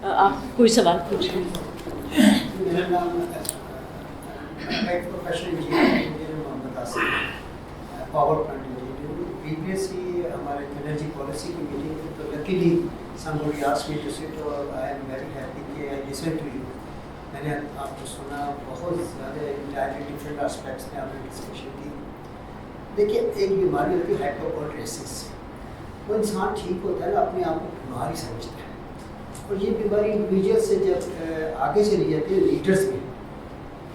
آپ کوئی سوال پوچھیں. میرا نام professional engineer Muhammad Asif, power plant engineer. Previously ہمارے انرجی پالیسی کی میٹنگ تھی تو luckily somebody asked me to sit اور I am very happy کہ I listen to you. میں نے آپ کو سنا، بہت زیادہ انٹائرلی ڈفرینٹ اسپیکٹس میں آپ نے ڈسکشن کی. دیکھیے ایک بیماری ہوتی ہے ہائپوکونڈریسس. وہ انسان ٹھیک ہوتا ہے نا اپنے آپ کو بیماری سمجھتا ہے، اور یہ بیماری انڈیویجول سے جب آگے چلی جاتی ہے لیڈرس میں،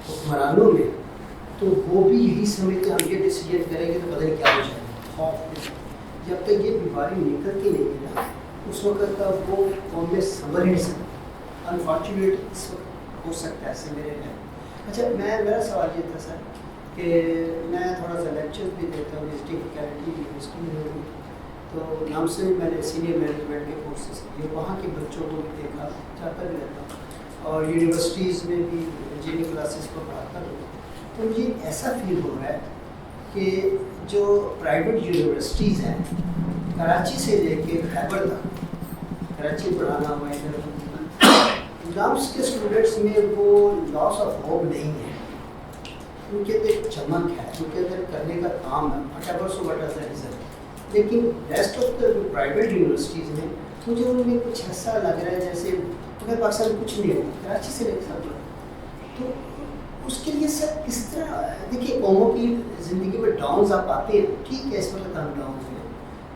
حکمرانوں میں، تو وہ بھی یہی سمجھتے ہم یہ ڈیسیجن کریں گے تو پتہ نہیں کیا ہو جائے گا. خوف جب تک یہ بیماری نکلتی نہیں ہے نا اس وقت کا وہ قوم میں سنبھل نہیں سکتا. انفارچونیٹ اس وقت ہو سکتا ہے ایسے میرے لیے. اچھا میرا سوال یہ تھا سر کہ میں تھوڑا سا لیکچر بھی دیتا ہوں وزٹنگ فیکلٹی یونیورسٹی میں ہوں، تو نام سے میں نے سینئر مینجمنٹ کے کورسز کیے، وہاں کے بچوں کو بھی دیکھا، جاتا بھی رہتا ہوں، اور یونیورسٹیز میں بھی انجینئرنگ کلاسز کو پڑھاتا ہوں. تو مجھے ایسا فیل ہو رہا ہے کہ جو پرائیویٹ یونیورسٹیز ہیں کراچی سے لے کے خیبر تک، کراچی پڑھانا ہوا ایگزامس کے اسٹوڈنٹس میں وہ لاس آف ہوپ نہیں ہے، ان کے اندر ایک چمک ہے، ان کے اندر کرنے کا کام ہے، لیکن rest of the private universities میں مجھے ان میں کچھ ایسا لگ رہا ہے جیسے ہمیں پاکستان میں کچھ نہیں ہوتا، کراچی سے لے سب. تو اس کے لیے سر کس طرح دیکھیے قوموں کی زندگی میں ڈاؤنز آپ آتے ہیں، ٹھیک ہے اس وقت ہم ڈاؤنز ہیں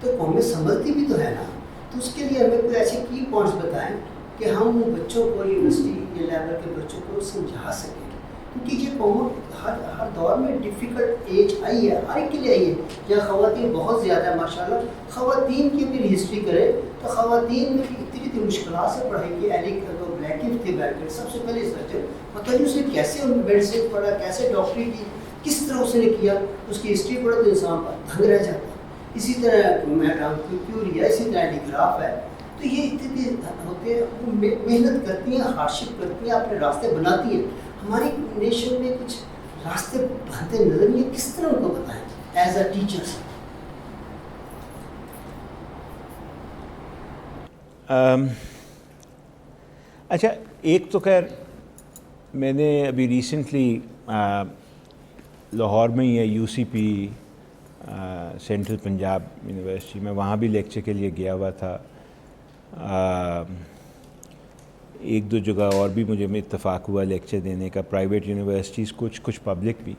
تو قومیں سنبھلتی بھی تو ہے نا. تو اس کے لیے ہمیں کوئی ایسے کی پوائنٹس بتائیں کہ ہم بچوں کو یونیورسٹی کے لیول کے بچوں کو سمجھا سکیں، کیونکہ یہ قوم ہر دور میں ڈیفیکلٹ ایج آئی ہے، ہر ایک کے لیے آئی ہے. جہاں خواتین بہت زیادہ ہے ماشاء اللہ، خواتین کی بھی ہسٹری کرے تو خواتین میں بھی اتنی مشکلات سے پڑھائی کی. ایلی بلیکف تھے بیٹھ سب سے پہلے سرجن، بتائیے اس نے کیسے میڈیسن پڑھا، کیسے ڈاکٹری کی، کس طرح اس نے کیا. اس کی ہسٹری پڑھو تو انسان دھنگ رہ جاتا. اسی طرح میڈم کیوری ہے، اسی طرح علی گراف ہے. تو یہ اتنے ہوتے ہیں، وہ محنت کرتی ہیں، ہارڈشپ کرتی ہیں، اپنے راستے بناتی ہیں. ہماری نیشن میں کچھ راستے بنتے نظر نہیں، کس طرح ان کو بتائیں ایز اے ٹیچرس. اچھا ایک تو خیر میں نے ابھی ریسنٹلی لاہور میں ہی ہے U C P central Punjab university میں، وہاں بھی لیکچر کے لیے گیا ہوا تھا. ایک دو جگہ اور بھی مجھے اتفاق ہوا لیکچر دینے کا، پرائیویٹ یونیورسٹیز کچھ پبلک بھی.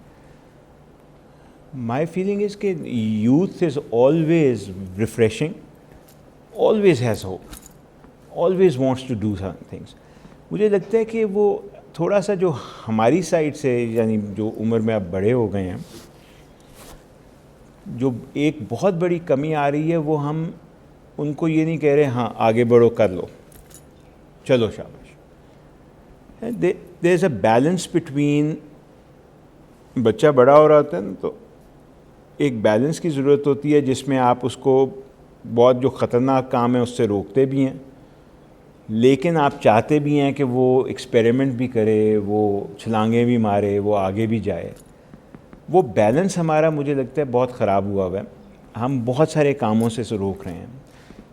مائی فیلنگ از کہ youth is always refreshing, always has hope, always wants to do some things. مجھے لگتا ہے کہ وہ تھوڑا سا جو ہماری سائڈ سے، یعنی جو عمر میں اب بڑے ہو گئے ہیں، جو ایک بہت بڑی کمی آ رہی ہے، وہ ہم ان کو یہ نہیں کہہ رہے ہاں آگے بڑھو کر لو چلو شاباش. دیر از اے بیلنس بٹوین، بچہ بڑا ہو رہا ہوتا ہے نا تو ایک بیلنس کی ضرورت ہوتی ہے جس میں آپ اس کو بہت جو خطرناک کام ہے اس سے روکتے بھی ہیں، لیکن آپ چاہتے بھی ہیں کہ وہ ایکسپیریمنٹ بھی کرے، وہ چھلانگیں بھی مارے، وہ آگے بھی جائے. وہ بیلنس ہمارا مجھے لگتا ہے بہت خراب ہوا ہے. ہم بہت سارے کاموں سے روک رہے ہیں.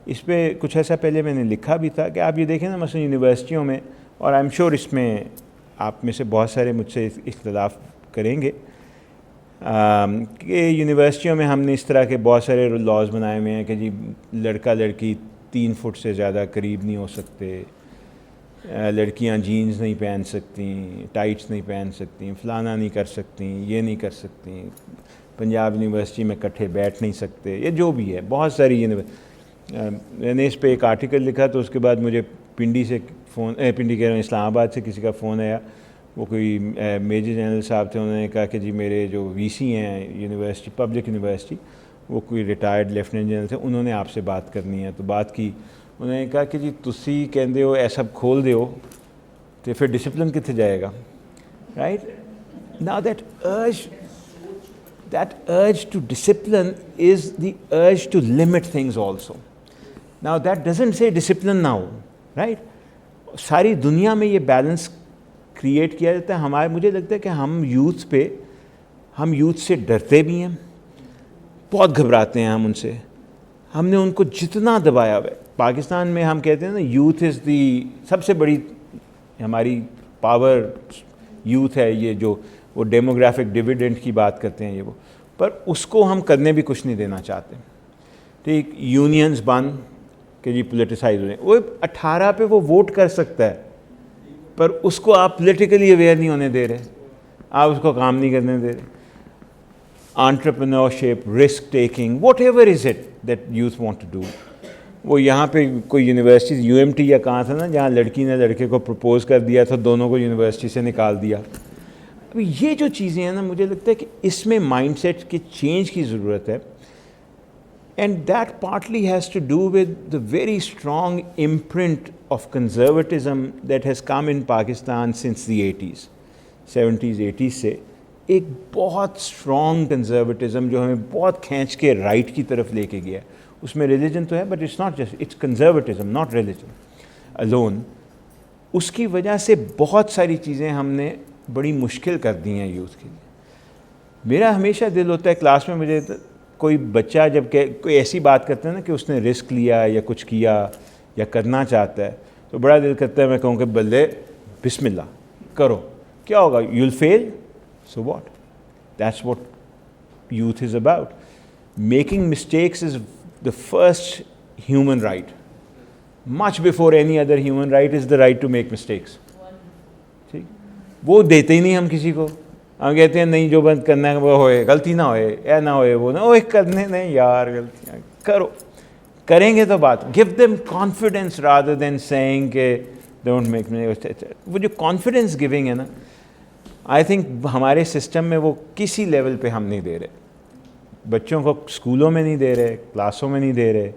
اس پہ کچھ ایسا پہلے میں نے لکھا بھی تھا کہ آپ یہ دیکھیں نا مثلا یونیورسٹیوں میں، اور آئی ایم شیور اس میں آپ میں سے بہت سارے مجھ سے اختلاف کریں گے، کہ یونیورسٹیوں میں ہم نے اس طرح کے بہت سارے لاز بنائے ہوئے ہیں کہ جی لڑکا لڑکی 3 فٹ سے زیادہ قریب نہیں ہو سکتے، لڑکیاں جینز نہیں پہن سکتیں، ٹائٹس نہیں پہن سکتیں، فلانا نہیں کر سکتیں، یہ نہیں کر سکتیں، پنجاب یونیورسٹی میں کٹھے بیٹھ نہیں سکتے، یہ جو بھی ہے بہت ساری میں نے اس پہ ایک آرٹیکل لکھا تو اس کے بعد مجھے پنڈی سے پنڈی کہہ رہا ہوں اسلام آباد سے کسی کا فون آیا. وہ کوئی میجر جنرل صاحب تھے، انہوں نے کہا کہ جی میرے جو وی سی ہیں یونیورسٹی، پبلک یونیورسٹی، وہ کوئی ریٹائرڈ لیفٹیننٹ جنرل تھے، انہوں نے آپ سے بات کرنی ہے. تو بات کی، انہوں نے کہا کہ جی تسی کہندے ہو اے سب کھول دیو تو پھر ڈسپلن کتنے جائے گا، right. Now that urge to discipline is the urge to limit things also. Now that doesn't say discipline now, right? ساری دنیا میں یہ بیلنس کریٹ کیا جاتا ہے. مجھے لگتا ہے کہ ہم یوتھ سے ڈرتے بھی ہیں، بہت گھبراتے ہیں ہم ان سے. ہم نے ان کو جتنا دبایا ہوا ہے پاکستان میں ہم کہتے ہیں نا یوتھ از دی سب سے بڑی ہماری پاور یوتھ ہے, یہ جو وہ ڈیموگرافک ڈویڈنڈ کی بات کرتے ہیں یہ وہ, پر اس کو ہم کرنے بھی کچھ نہیں دینا چاہتے. ٹھیک, یونینز بند کہ جی پولیٹیسائز ہو جائیں, وہ 18 پہ وہ ووٹ کر سکتا ہے پر اس کو آپ پولیٹیکلی اویئر نہیں ہونے دے رہے, آپ اس کو کام نہیں کرنے دے رہے. Entrepreneurship, risk taking, whatever is it that youth want to do. وہ یہاں پہ کوئی یونیورسٹی یو ایم ٹی یا کہاں تھا نا جہاں لڑکی نے لڑکے کو پرپوز کر دیا تھا, دونوں کو یونیورسٹی سے نکال دیا. ابھی یہ جو چیزیں ہیں نا مجھے لگتا ہے کہ اس میں مائنڈ سیٹ کی چینج کی ضرورت ہے. And that partly has to do with the very strong imprint of conservatism that has come in Pakistan since the 80s 70s 80s سے. ایک بہت اسٹرانگ کنزرویٹزم جو ہمیں بہت کھینچ کے رائٹ کی طرف لے کے گیا ہے. اس میں ریلیجن تو ہے but it's not just, it's conservatism not religion alone. اس کی وجہ سے بہت ساری چیزیں ہم نے بڑی مشکل کر دی ہیں یوتھ کے لیے. میرا ہمیشہ دل ہوتا ہے کلاس میں مجھے کوئی بچہ جب کہ کوئی ایسی بات کرتا ہے نا کہ اس نے رسک لیا یا کچھ کیا یا کرنا چاہتا ہے تو بڑا دل کرتا ہے میں کہوں کہ بلے بسم اللہ کرو, کیا ہوگا, you will fail, so what. That's what youth is about. Making mistakes is the first human right. Much before any other human right is the right to make mistakes. ٹھیک, وہ دیتے ہی نہیں ہم کسی کو. ہم کہتے ہیں نہیں جو بند کرنا ہے وہ ہوئے, غلطی نہ ہوئے, اے نہ ہوئے, وہ نہ ہوئے, کرنے نہیں یار غلطیاں کرو. کریں گے تو بات, give them confidence rather than saying کہ don't make mistakes. وہ جو confidence giving ہے نا, I think ہمارے سسٹم میں وہ کسی لیول پہ ہم نہیں دے رہے. بچوں کو اسکولوں میں نہیں دے رہے, کلاسوں میں نہیں دے رہے,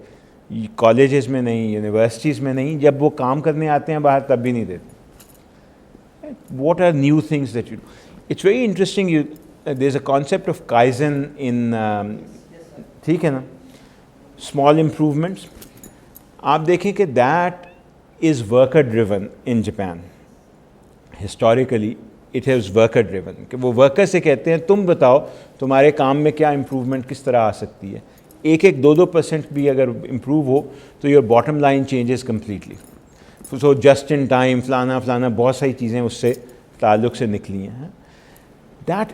کالجز میں نہیں, یونیورسٹیز میں نہیں, جب وہ کام کرنے آتے ہیں باہر تب بھی نہیں دیتے. What are new things that you do. It's very interesting, there is a concept of kaizen in, ٹھیک ہے نا, اسمال امپروومنٹس. آپ دیکھیں کہ that is worker driven in Japan. Historically it has worker driven, کہ وہ ورکر سے کہتے ہیں تم بتاؤ تمہارے کام میں کیا امپروومنٹ کس طرح آ سکتی ہے. 1-2% بھی اگر امپروو ہو تو your bottom line changes completely. So just in time فلانا فلانا بہت ساری چیزیں اس سے تعلق سے نکلی ہیں. دیٹ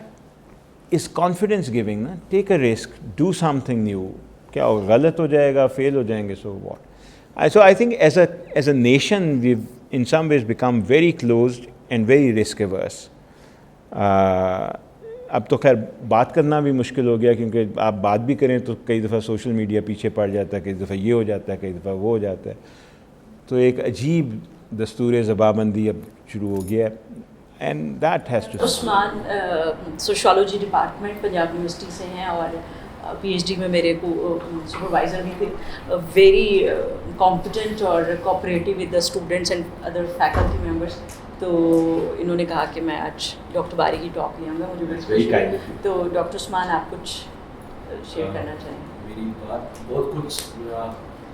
از کانفیڈنس گیونگ نا. Take a risk, do something new. کیا ہو, غلط ہو جائے گا, فیل ہو جائیں گے, so what. So I think as a nation we in some ways become very closed and very risk averse. اب تو خیر بات کرنا بھی مشکل ہو گیا کیونکہ آپ بات بھی کریں تو کئی دفعہ سوشل میڈیا پیچھے پڑ جاتا ہے, کئی دفعہ یہ ہو جاتا ہے, کئی دفعہ وہ ہو جاتا ہے. تو ایک عجیب دستور زبانبندی اب شروع ہو گیا ہے. And that has to. Usman sociology department Punjab university سے ہیں اور پی ایچ ڈی میں میرے کو سپروائزر بھی تھے, ویری کمپٹنٹ اور cooperative with the students and other faculty members. تو انہوں نے کہا کہ میں آج ڈاکٹر باری کی ٹاک لوں گا, مجھے بہت خوشی ہے. تو ڈاکٹر عثمان آپ کچھ شیئر کرنا چاہیں. میری بات بہت کچھ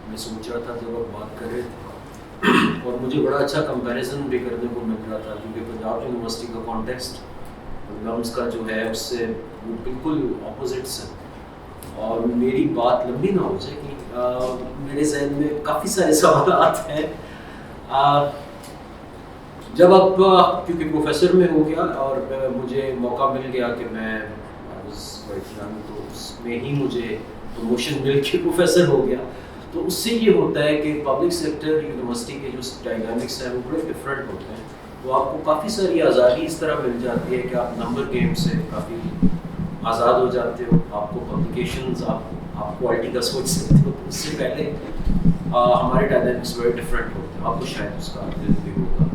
میں سوچ رہا تھا جب آپ بات کر رہے تھے, اور مجھے بڑا اچھا کمپیریزن بھی کرنے کو مل رہا تھا کیونکہ پنجاب یونیورسٹی کا کانٹیکسٹ لمس کا جو ہے اس سے بالکل اپوزٹس ہے. اور میری بات لمبی نہ ہو جائے کہ میرے ذہن میں کافی سارے سوالات ہیں. جب آپ کیونکہ پروفیسر میں ہو گیا اور مجھے موقع مل گیا کہ میں تو اس میں ہی مجھے پروموشن مل کے پروفیسر ہو گیا, تو اس سے یہ ہوتا ہے کہ پبلک سیکٹر یونیورسٹی کے جو ڈائنامکس ہیں وہ بڑے ڈفرینٹ ہوتے ہیں. تو آپ کو کافی ساری آزادی اس طرح مل جاتی ہے کہ آپ نمبر گیم سے کافی آزاد ہو جاتے ہو. آپ کو پبلیکیشنز آپ کوالٹی کا سوچ سکتے ہو. اس سے پہلے ہمارے ڈائنامکس بڑے ڈفرینٹ ہوتے ہیں. آپ کو شاید اس کا دل بھی ہوگا.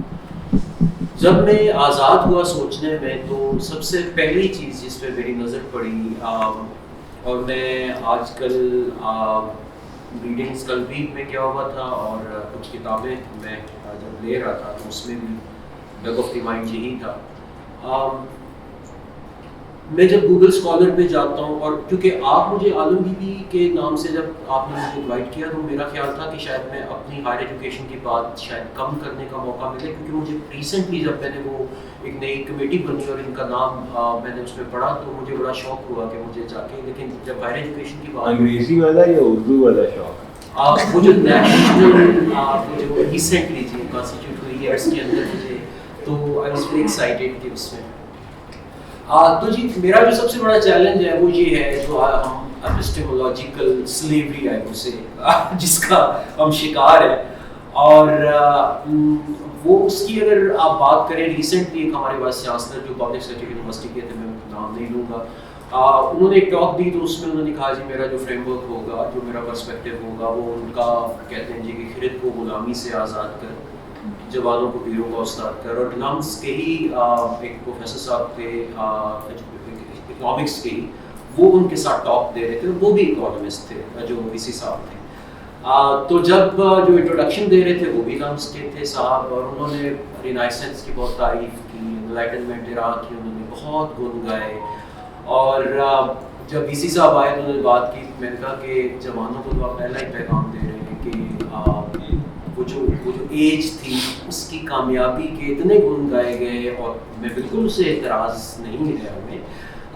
جب میں آزاد ہوا سوچنے میں تو سب سے پہلی چیز جس پہ میری نظر پڑی, اور میں آج کل ریڈنگس کل بھی میں کیا ہوا تھا اور کچھ کتابیں میں جب لے رہا تھا تو اس میں بھی بیک آف دی مائنڈ یہی تھا. میں جب گوگل اسکالر پہ جاتا ہوں, اور کیونکہ آپ مجھے عالم بی بی کے نام سے جب آپ نے مجھے انوائٹ کیا تو میرا خیال تھا کہ شاید میں اپنی ہائر ایجوکیشن کی بات شاید کم کرنے کا موقع ملے, کیونکہ مجھے ریسنٹلی جب میں نے وہ ایک نئی کمیٹی بنی اور ان کا نام میں نے اس میں پڑھا تو مجھے بڑا شوق ہوا کہ مجھے جا کے, لیکن جب ہائر ایجوکیشن کی بات, انگریزی والا یا اردو والا شوق؟ وہ جو نیشنل جو ریسنٹلی جی کانسٹیٹیوٹ ہوئی ہے اس کے اندر مجھے تو آئی واز ویری ایکسائٹیڈ کہ اس میں تو جی میرا جو سب سے بڑا چیلنج ہے وہ یہ ہے جو ہم اپسٹیمولوجیکل سلیوری ہے اسے جس کا ہم شکار ہیں اور وہ اس کی اگر آپ بات کریں ریسنٹلی ایک ہمارے پاس چانسلر جو پبلک سیکٹر یونیورسٹی کے تھے میں نام نہیں لوں گا انہوں نے ایک ٹاک دی تو اس میں انہوں نے کہا جی میرا جو فریم ورک ہوگا جو میرا پرسپیکٹیو ہوگا وہ ان کا کہتے ہیں جی کہ خرد کو غلامی سے آزاد کر جوانوں کو پیروں کا استاد کر اور لمس کے ہی ایک پروفیسر صاحب تھے اکنامکس کے ہی وہ ان کے ساتھ ٹاک دے رہے تھے وہ بھی اکانومسٹ تھے جو وی سی صاحب تھے تو جب جو انٹروڈکشن دے رہے تھے وہ بھی لمس کے تھے صاحب اور انہوں نے رینائسنس کی بہت تعریف کی انلائٹنمنٹ ایرا کی انہوں نے بہت گن گائے اور جب وی سی صاحب آئے تو انہوں نے بات کی میں نے کہا کہ جوانوں کو تو آپ پہلا ہی پیغام دے رہے ہیں کہ وہ جو ایج تھی اس کی کامیابی کے اتنے گن گائے گئے اور میں بالکل اسے اعتراض نہیں ہے ہمیں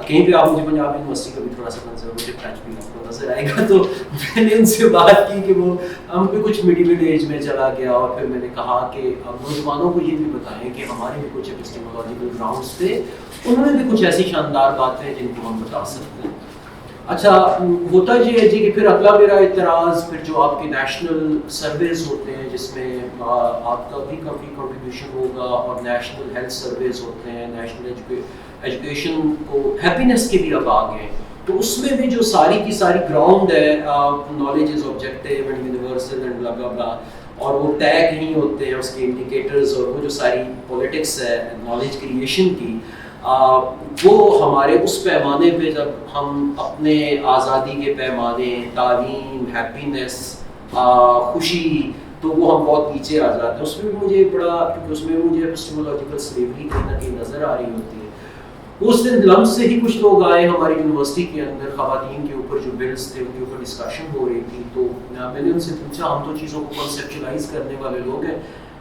کہیں پہ آپ مجھے پنجاب یونیورسٹی کا بھی تھوڑا سا کنزرویٹو ٹچ بھی آپ کو نظر آئے گا تو میں نے ان سے بات کی کہ وہ ہم بھی کچھ میڈیول ایج میں چلا گیا اور پھر میں نے کہا کہ اب نوجوانوں کو یہ بھی بتائیں کہ ہمارے بھی کچھ اپسٹیمولوجیکل گراؤنڈس تھے انہوں نے بھی کچھ ایسی شاندار باتیں جن کو ہم بتا سکتے ہیں. اچھا ہوتا یہ ہے جی کہ پھر اگلا میرا اعتراض پھر جو آپ کے نیشنل سرویز ہوتے ہیں جس میں آپ کا بھی کافی کنٹریبیوشن ہوگا اور نیشنل ہیلتھ سرویز ہوتے ہیں نیشنل ایجوکیشن کو ہیپینس کے بھی اب آگے ہیں تو اس میں بھی جو ساری کی ساری گراؤنڈ ہے knowledge is objective and universal and blah blah بلا اور وہ طے نہیں ہوتے ہیں اس کے انڈیکیٹرز اور وہ جو ساری پولیٹکس ہے نالج کریشن کی وہ ہمارے اس پیمانے پہ جب ہم اپنے آزادی کے پیمانے تعلیم ہیپینس خوشی تو وہ ہم بہت پیچھے آ جاتے ہیں اس میں بھی مجھے بڑا کیونکہ اس میں مجھے اپسٹیمولوجیکل سلیوری کہیں نہ کہیں نظر آ رہی ہوتی ہے. اس دن لمس سے ہی کچھ لوگ آئے ہماری یونیورسٹی کے اندر خواتین کے اوپر جو بلز تھے ان کے اوپر ڈسکشن ہو رہی تھی تو میں نے ان سے پوچھا ہم تو چیزوں کو کنسیپچولائز کرنے والے لوگ ہیں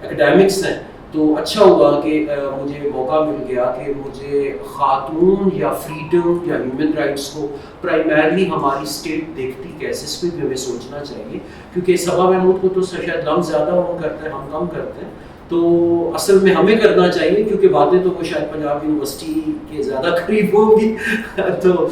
اکیڈیمکس ہیں تو اچھا ہوا کہ مجھے موقع مل گیا کہ مجھے خاتون یا فریڈم یا ہیومن رائٹس کو پرائمرلی ہماری اسٹیٹ دیکھتی کیسے اس پہ بھی ہمیں سوچنا چاہیے کیونکہ صبا محمود کو تو شاید لمس زیادہ وہ کرتے ہیں ہم کم کرتے ہیں تو اصل میں ہمیں کرنا چاہیے کیونکہ باتیں تو وہ شاید پنجاب یونیورسٹی کے زیادہ قریب ہوں گی تو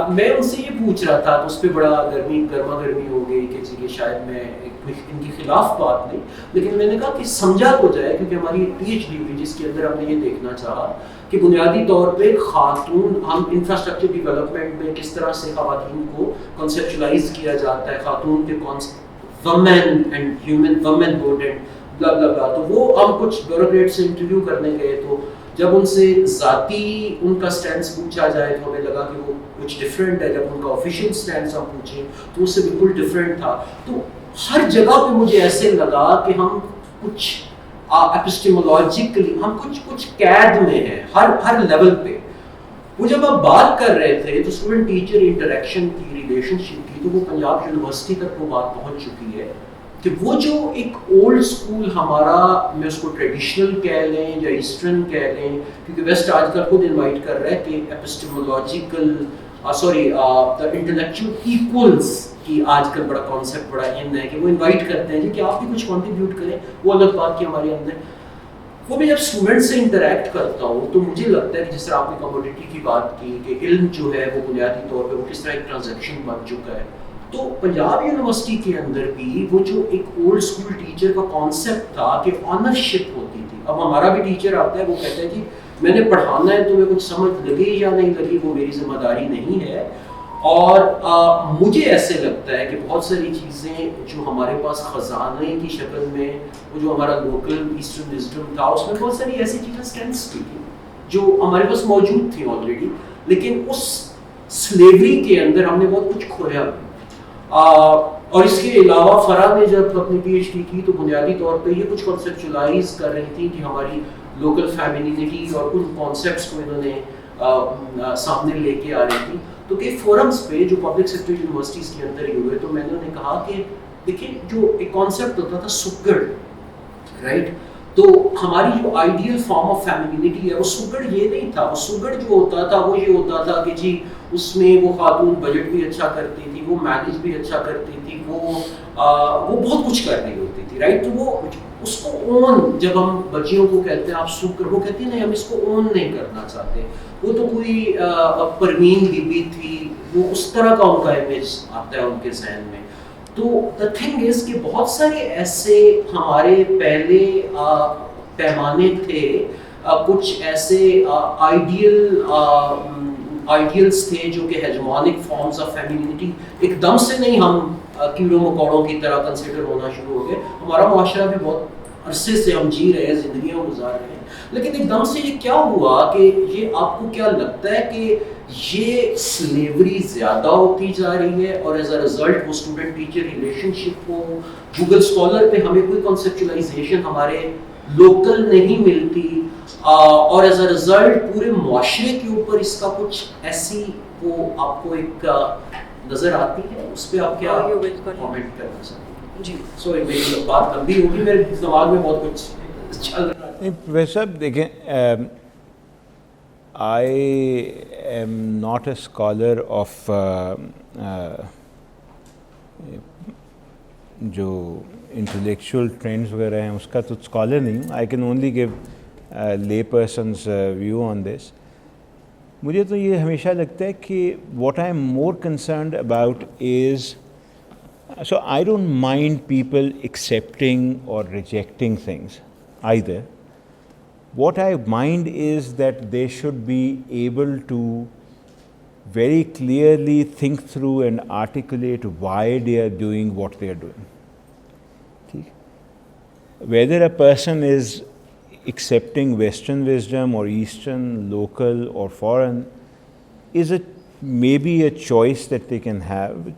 میں ان سے یہ پوچھ رہا تھا تو اس پہ بڑا گرما گرمی ہو گئی کہ جی کہ شاید میں ان کے خلاف بات نہیں لیکن میں نے کہا کہ سمجھا تو جائے کیونکہ ہماری پی ایچ ڈی ہوئی جس کے اندر ہم نے یہ دیکھنا چاہا کہ بنیادی طور پہ خاتون ہم انفراسٹرکچر ڈیولپمنٹ میں کس طرح سے خواتین کو کنسیپچولائز کیا جاتا ہے خاتون کے woman and human womanhood and blah blah بلا تو وہ ہم کچھ بیوروکریٹ سے انٹرویو کرنے گئے تو جب ان سے ذاتی ان کا سٹینس پوچھا جائے تو ہمیں لگا کہ وہ کچھ ڈفرینٹ ہے جب ان کا آفیشیل سٹینس ہم پوچھیں تو اس سے بالکل ڈفرینٹ تھا تو ہر جگہ پہ مجھے ایسے لگا کہ ہم کچھ ایپسٹیمولوجیکلی ہم کچھ قید میں ہیں ہر لیول پہ وہ جب آپ بات کر رہے تھے تو اسٹوڈنٹ ٹیچر انٹریکشن کی ریلیشن شپ کی تو وہ پنجاب یونیورسٹی تک وہ بات پہنچ چکی ہے کہ وہ جو ایک اولڈ اسکول ہمارا میں اس کو ٹریڈیشنل کہہ لیں یا ایسٹرن کہہ لیں کیونکہ ویسٹ آج کل خود انوائٹ کر رہا ہے کہ ایپسٹیمولوجیکل انٹلیکچوئل ایکولز کی آج کل بڑا کانسیپٹ بڑا ان ہے کہ وہ انوائٹ کرتے ہیں جی کہ آپ بھی کچھ کنٹریبیوٹ کریں وہ الگ بات کی ہمارے اندر وہ بھی جب اسٹوڈنٹ سے انٹریکٹ کرتا ہوں تو مجھے لگتا ہے کہ جس طرح آپ نے کموڈیٹی کی بات کی کہ علم جو ہے وہ بنیادی طور پہ وہ کس طرح ایک ٹرانزیکشن بن چکا ہے تو پنجاب یونیورسٹی کے اندر بھی وہ جو ایک اولڈ اسکول ٹیچر کا کانسیپٹ تھا کہ آنرشپ ہوتی تھی اب ہمارا بھی ٹیچر آتا ہے وہ کہتا ہے جی میں نے پڑھانا ہے تمہیں کچھ سمجھ لگے یا نہیں لگی وہ میری ذمہ داری نہیں ہے اور مجھے ایسے لگتا ہے کہ بہت ساری چیزیں جو ہمارے پاس خزانے کی شکل میں وہ جو ہمارا لوکل ایسٹرن وزڈم تھا اس میں بہت ساری ایسی چیزیں اسٹینڈس کی تھیں جو ہمارے پاس موجود تھیں آلریڈی لیکن اس سلیوری کے اندر ہم نے بہت کچھ کھویا بھی اور اس کے علاوہ فرا نے جب اپنی پی ایچ ڈی کی تو بنیادی طور پہ یہ کچھ کنسیپچولائز کر رہی تھی کہ ہماری لوکل فیمینینٹی اور ان کانسیپٹس کو انہوں نے سامنے لے کے آ رہی تھی تو کہ فورمز پہ جو پبلک سیکٹر یونیورسٹیز کے اندر ہی ہوئے تو میں نے انہیں کہا کہ دیکھیں جو ایک کانسیپٹ ہوتا تھا سگڑ رائٹ تو ہماری جو آئیڈیل فارم آف فیمینینٹی ہے وہ سگڑ یہ نہیں تھا وہ سگڑ جو ہوتا تھا وہ یہ ہوتا تھا کہ جی اس میں وہ خاتون بجٹ بھی اچھا کرتی تھی وہ مینیج بھی اچھا کرتی تھی, وہ بہت کچھ کر رہی ہوتی تھی, رائٹ. تو وہ اس کو اون, جب ہم بچیوں کو کہتے ہیں آپ سوکھ کر, وہ کہتی ہیں نہیں ہم اس کو اون نہیں کرنا چاہتے. وہ تو کوئی پروین بی بی تھی, وہ اس طرح کا ان کا امیج آتا ہے ان کے ذہن میں. تو دا تھنگ از کہ بہت سارے ایسے ہمارے پہلے پیمانے تھے, کچھ ایسے آئیڈیلز تھے جو کہ ہیجمونک فارمز آف فیمینینٹی ایک دم سے نہیں ہم کیڑوں مکوڑوں کی طرح کنسیڈر ہونا شروع ہو گئے. ہمارا معاشرہ بھی بہت عرصے سے ہم جی رہے ہیں, زندگیاں گزار رہے ہیں, لیکن ایک دم سے یہ کیا ہوا کہ یہ آپ کو کیا لگتا ہے کہ یہ سلیوری زیادہ ہوتی جا رہی ہے, اور ایز اے ریزلٹ وہ اسٹوڈنٹ ٹیچر ریلیشن شپ ہو, گوگل اسکالر پہ ہمیں کوئی کنسیپچولائزیشن ہمارے لوکل نہیں ملتی, اور ایز اے ریزلٹ پورے معاشرے کے اوپر اس کا کچھ ایسی وہ آپ کو ایک نظر آتی ہے, اس پہ آپ کیا کامنٹ کرنا چاہتے ہیں؟ جی سوری میری بات لمبی ہوگی, میرے دماغ میں بہت کچھ چل رہا ہے. نہیں ویسا دیکھیں, I am not a scholar of جو انٹلیکچوئل ٹرینڈز وغیرہ ہیں اس کا تو اسکالر نہیں ہوں. I can only give lay person's view on this. مجھے تو یہ ہمیشہ لگتا ہے کہ what I am more concerned about is, so I don't mind people accepting اور rejecting things either. What I mind is that they should be able to very clearly think through and articulate why they are doing what they are doing. Whether a person is accepting Western wisdom or Eastern, local or foreign, is maybe a choice that they can have,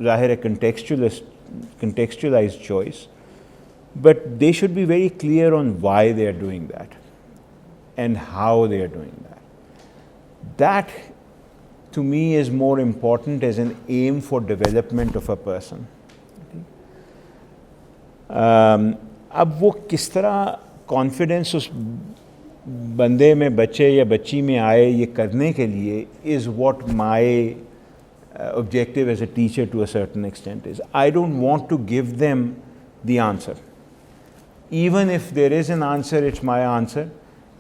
zahir a contextualized choice. But they should be very clear on why they are doing that and how they are doing that. That, to me, is more important as an aim for development of a person. اب وہ کس طرح confidence اس بندے میں, بچے یا بچی میں آئے یہ کرنے کے لیے, is what my objective as a teacher to a certain extent is. I don't want to give them the answer. Even if there is an answer, it's my answer,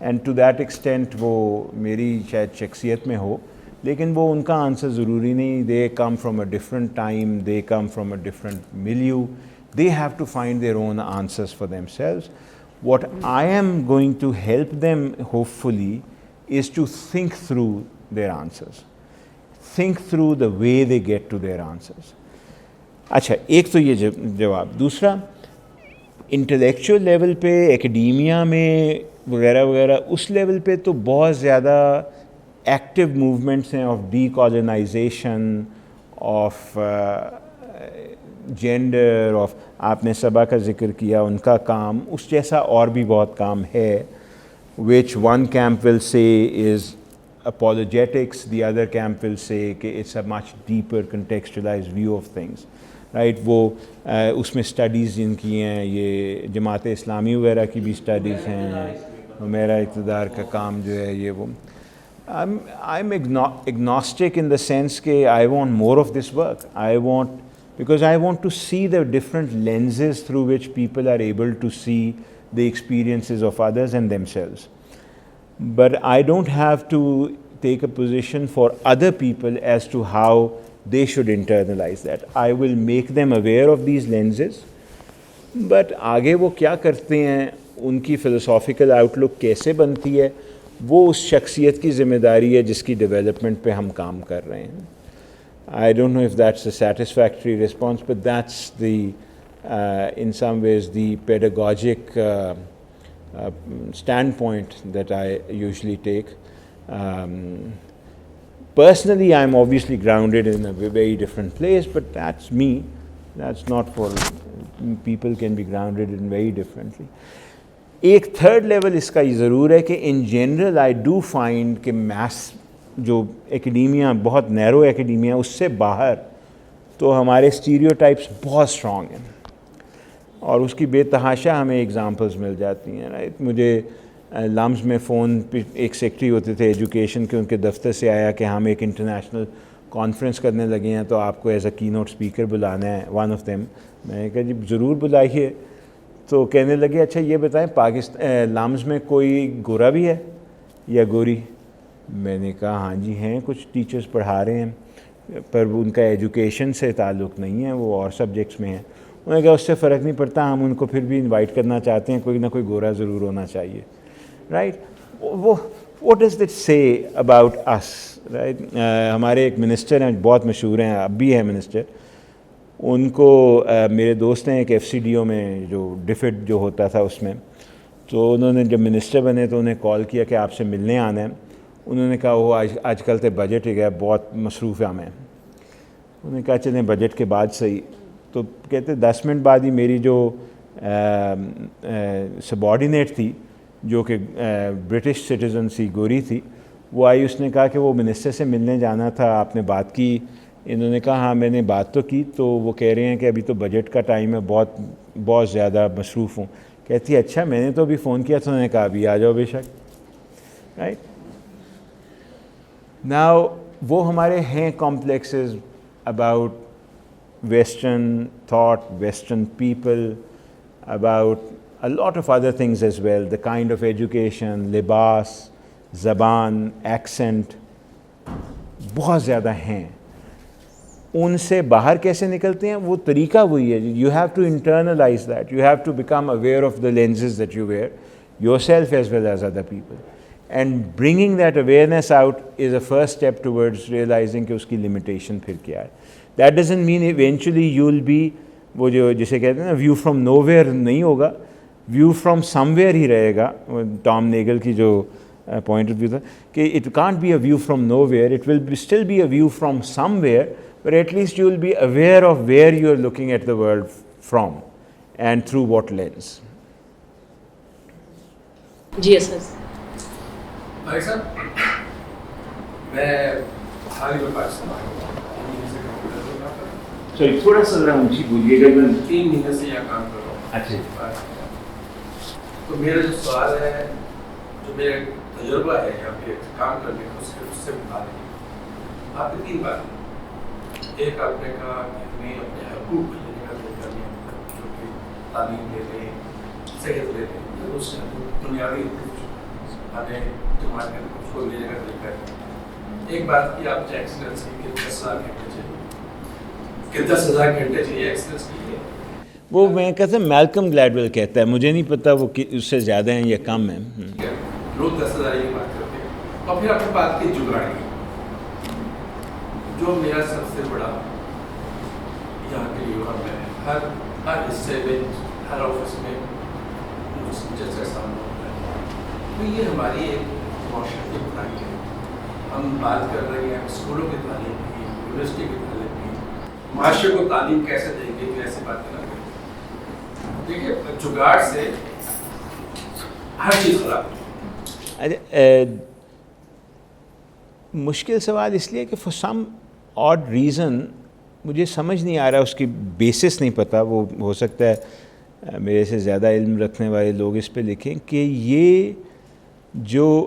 and to that extent وہ میری شاید شخصیت میں ہو, لیکن وہ ان کا answer ضروری نہیں. They come from a different time, they come from a different milieu, they have to find their own answers for themselves. What I am going to help them hopefully is to think through their answers, think through the way they get to their answers. اچھا, ایک تو یہ جواب. دوسرا, intellectual level پہ, ایکڈیمیا میں وغیرہ وغیرہ, اس لیول پہ تو بہت زیادہ ایکٹیو موومنٹس ہیں of decolonisation, of gender, of آپ نے صبا کا ذکر کیا, ان کا کام اس جیسا اور بھی بہت کام ہے, which one camp will say is apologetics, the other camp will say کہ it's a much deeper contextualized view of things. Right, وہ اس میں اسٹڈیز جن کی ہیں, یہ جماعت اسلامی وغیرہ کی بھی اسٹڈیز ہیں, میرا اقتدار کا کام جو ہے یہ وہ. I am agnostic in the sense کہ I want more of this work. Because I want to see the different lenses through which people are able to see the experiences of others and themselves. But I don't have to take a position for other people as to how they should internalize that. I will make them aware of these lenses, but آگے وہ کیا کرتے ہیں, ان کی philosophical out لک کیسے بنتی ہے, وہ اس شخصیت کی ذمہ داری ہے جس کی ڈیولپمنٹ پہ ہم کام کر رہے ہیں. I don't know if that's a satisfactory response, but that's the, in some ways, the pedagogic standpoint that I usually take. Personally, I'm obviously grounded in a very different place, but that's me. That's not for people can be grounded in very differently. ایک third level اس کا یہ ضرور ہے کہ in general I do find کہ mass جو ایکڈیمیا, بہت نیرو ایکڈیمیا, اس سے باہر تو ہمارے اسٹیریوٹائپس بہت اسٹرانگ ہیں, اور اس کی بے تحاشا ہمیں ایگزامپلس مل جاتی ہیں. رائٹ, مجھے لمز میں فون پہ ایک سیکٹری ہوتے تھے ایجوکیشن کے, ان کے دفتر سے آیا کہ ہم ایک انٹرنیشنل کانفرنس کرنے لگے ہیں تو آپ کو ایز اے کی نوٹ اسپیکر بلانا ہے, ون آف دیم. میں نے کہا جی ضرور بلائیے. تو کہنے لگے اچھا یہ بتائیں لامز میں کوئی گورا بھی ہے یا گوری؟ میں نے کہا ہاں جی ہیں, کچھ ٹیچرز پڑھا رہے ہیں پر ان کا ایجوکیشن سے تعلق نہیں ہے, وہ اور سبجیکٹس میں ہیں. انہوں نے کہا اس سے فرق نہیں پڑتا, ہم ان کو پھر بھی انوائٹ کرنا چاہتے ہیں, کوئی نہ کوئی گورا ضرور ہونا چاہیے. رائٹ, وہ واٹ ڈز دیٹ سے اباؤٹ اس؟ رائٹ, ہمارے ایک منسٹر ہیں بہت مشہور ہیں, اب بھی ہیں منسٹر, ان کو میرے دوست نے ایک ایف سی ڈی او میں جو ڈفٹ جو ہوتا تھا اس میں, تو انہوں نے جب منسٹر بنے تو انہیں کال کیا کہ آپ سے ملنے آنا ہے. انہوں نے کہا وہ آج کل تو بجٹ ہی گیا, بہت مصروف ہیں میں. انہوں نے کہا چلیں بجٹ کے بعد صحیح. تو کہتے 10 منٹ بعد ہی میری جو سبارڈینیٹ تھی جو کہ برٹش سٹیزن سی, گوری تھی, وہ آئی. اس نے کہا کہ وہ منسٹر سے ملنے جانا تھا, آپ نے بات کی؟ انہوں نے کہا ہاں میں نے بات تو کی. تو وہ کہہ رہے ہیں کہ ابھی تو بجٹ کا ٹائم ہے, بہت زیادہ مصروف ہوں. کہتی ہے اچھا میں نے تو ابھی فون کیا تھا. انہوں نے کہا ابھی آ جاؤ بے شک. رائٹ ناؤ وہ ہمارے ہیں complexes about western thought, western people, about a lot of other things as well, the kind of education, لباس, زبان, accent, بہت زیادہ ہیں. ان سے باہر کیسے نکلتے ہیں وہ طریقہ وہی ہے. You have to internalize that, you have to become aware of the lenses that you wear yourself as well as other people, and bringing that awareness out is a first step towards realizing کہ اس کی limitation پھر کیا ہے. That doesn't mean eventually you'll be وہ جو جسے کہتے ہیں نا ویو فرام نو ویئر نہیں ہوگا, ویو فرام سم ویئر ہی رہے گا. ٹام نیگل کی جو پوائنٹ آف ویو تھا کہ it can't be a view from nowhere, it will still be a view from somewhere, but at least you will be aware of where you are looking at the world from and through what lens. جی sir. بھائی صاحب میں حال ہی میں پاکستان آیا ہوں, تھوڑا سا ذرا اونچی بولیے گا. 3 مہینے سے یہاں کام کر رہا ہوں. اچھا, تو میرا جو سوال ہے, جو میرا تجربہ ہے یہاں پہ کام کرنے کا, اس سے بتا دیں. آپ نے 3 باتیں, ایک آپ نے کہا کہ ہمیں اپنے حقوق لینے کا طریقہ نہیں, جو کہ تعلیم لے لیں, صحت لے لیں, اس بنیادی ہمیں جماعت کے حقوق کو لینے کا طریقہ ہے. ایک بات کی آپ نے ایکسلنسی کے 10,000 گھنٹے چاہیے, کہ 10,000 گھنٹے چاہیے ایکسلنس کے لیے. وہ میں کہتا ہوں میلکم گلیڈویل کہتا ہے, مجھے نہیں پتا وہ اس سے زیادہ ہیں یا کم ہیں. لوگ 10,000 کی بات کرتے ہیں. اور پھر آپ نے بات کی جگاڑ کی, جو میرا سب سے بڑا یہاں کے لیے ہے. ہر حصے میں, ہر آفس میں جیسے سامنے ہوتا ہے. تو یہ ہماری ایک معاشرتی برائی ہے. ہم بات کر رہے ہیں اسکولوں کی تعلیم کی, یونیورسٹی کی تعلیم کی, معاشرے کو تعلیم کیسے دیں گے, کہ ایسی بات کرنا. دیکھیے جگاڑ سے ہر چیز خراب ہے. مشکل سوال اس لیے کہ فار سم آڈ ریزن مجھے سمجھ نہیں آ رہا, اس کی بیسس نہیں پتہ. وہ ہو سکتا ہے میرے سے زیادہ علم رکھنے والے لوگ اس پہ لکھیں کہ یہ جو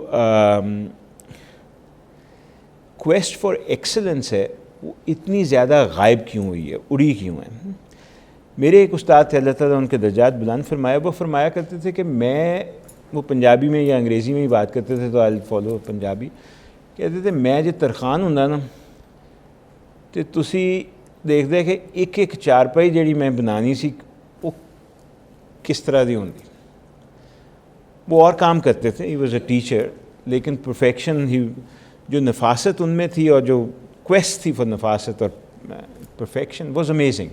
کویسٹ فار ایکسلنس ہے وہ اتنی زیادہ غائب کیوں ہوئی ہے, اڑی کیوں ہے. میرے ایک استاد تھے, اللہ تعالیٰ ان کے درجات بلند فرمایا, وہ فرمایا کرتے تھے کہ وہ پنجابی میں یا انگریزی میں ہی بات کرتے تھے, تو آئی فالو پنجابی. کہتے تھے میں جو ترخان ہوں نا تو تسی دیکھتے کہ ایک ایک چارپائی جیڑی میں بنانی سی وہ کس طرح دی ہوندی. وہ اور کام کرتے تھے, ہی واز اے ٹیچر, لیکن پرفیکشن ہی جو نفاست ان میں تھی اور جو quest تھی for نفاست اور perfection was amazing.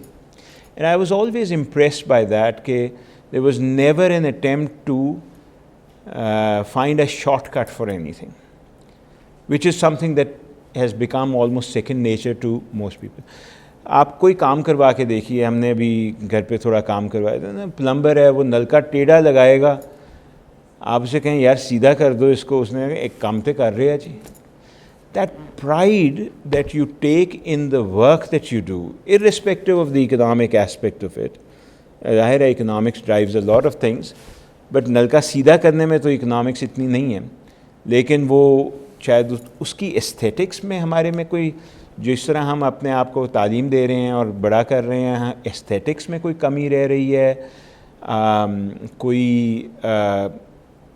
And I was always impressed by that کہ there was never an attempt to find a shortcut for anything, which is something that has become almost second nature to most people. آپ کوئی کام کروا کے دیکھیے, ہم نے ابھی گھر پہ تھوڑا کام کروایا تھا نا, پلمبر ہے وہ نل کا ٹیڑھا لگائے گا, آپ اسے کہیں یار سیدھا کر دو اس کو, اس نے ایک کام تے کر رہے ہیں جی. That pride that you take in the work that you do, irrespective of the economic aspect of it, ظاہر ہے economics drives a lot of things, but نل کا سیدھا کرنے میں تو economics اتنی نہیں ہے, لیکن وہ شاید اس کی aesthetics میں ہمارے میں کوئی جس طرح ہم اپنے آپ کو تعلیم دے رہے ہیں اور بڑا کر رہے ہیں، ایستھیٹکس میں کوئی کمی رہ رہی ہے، کوئی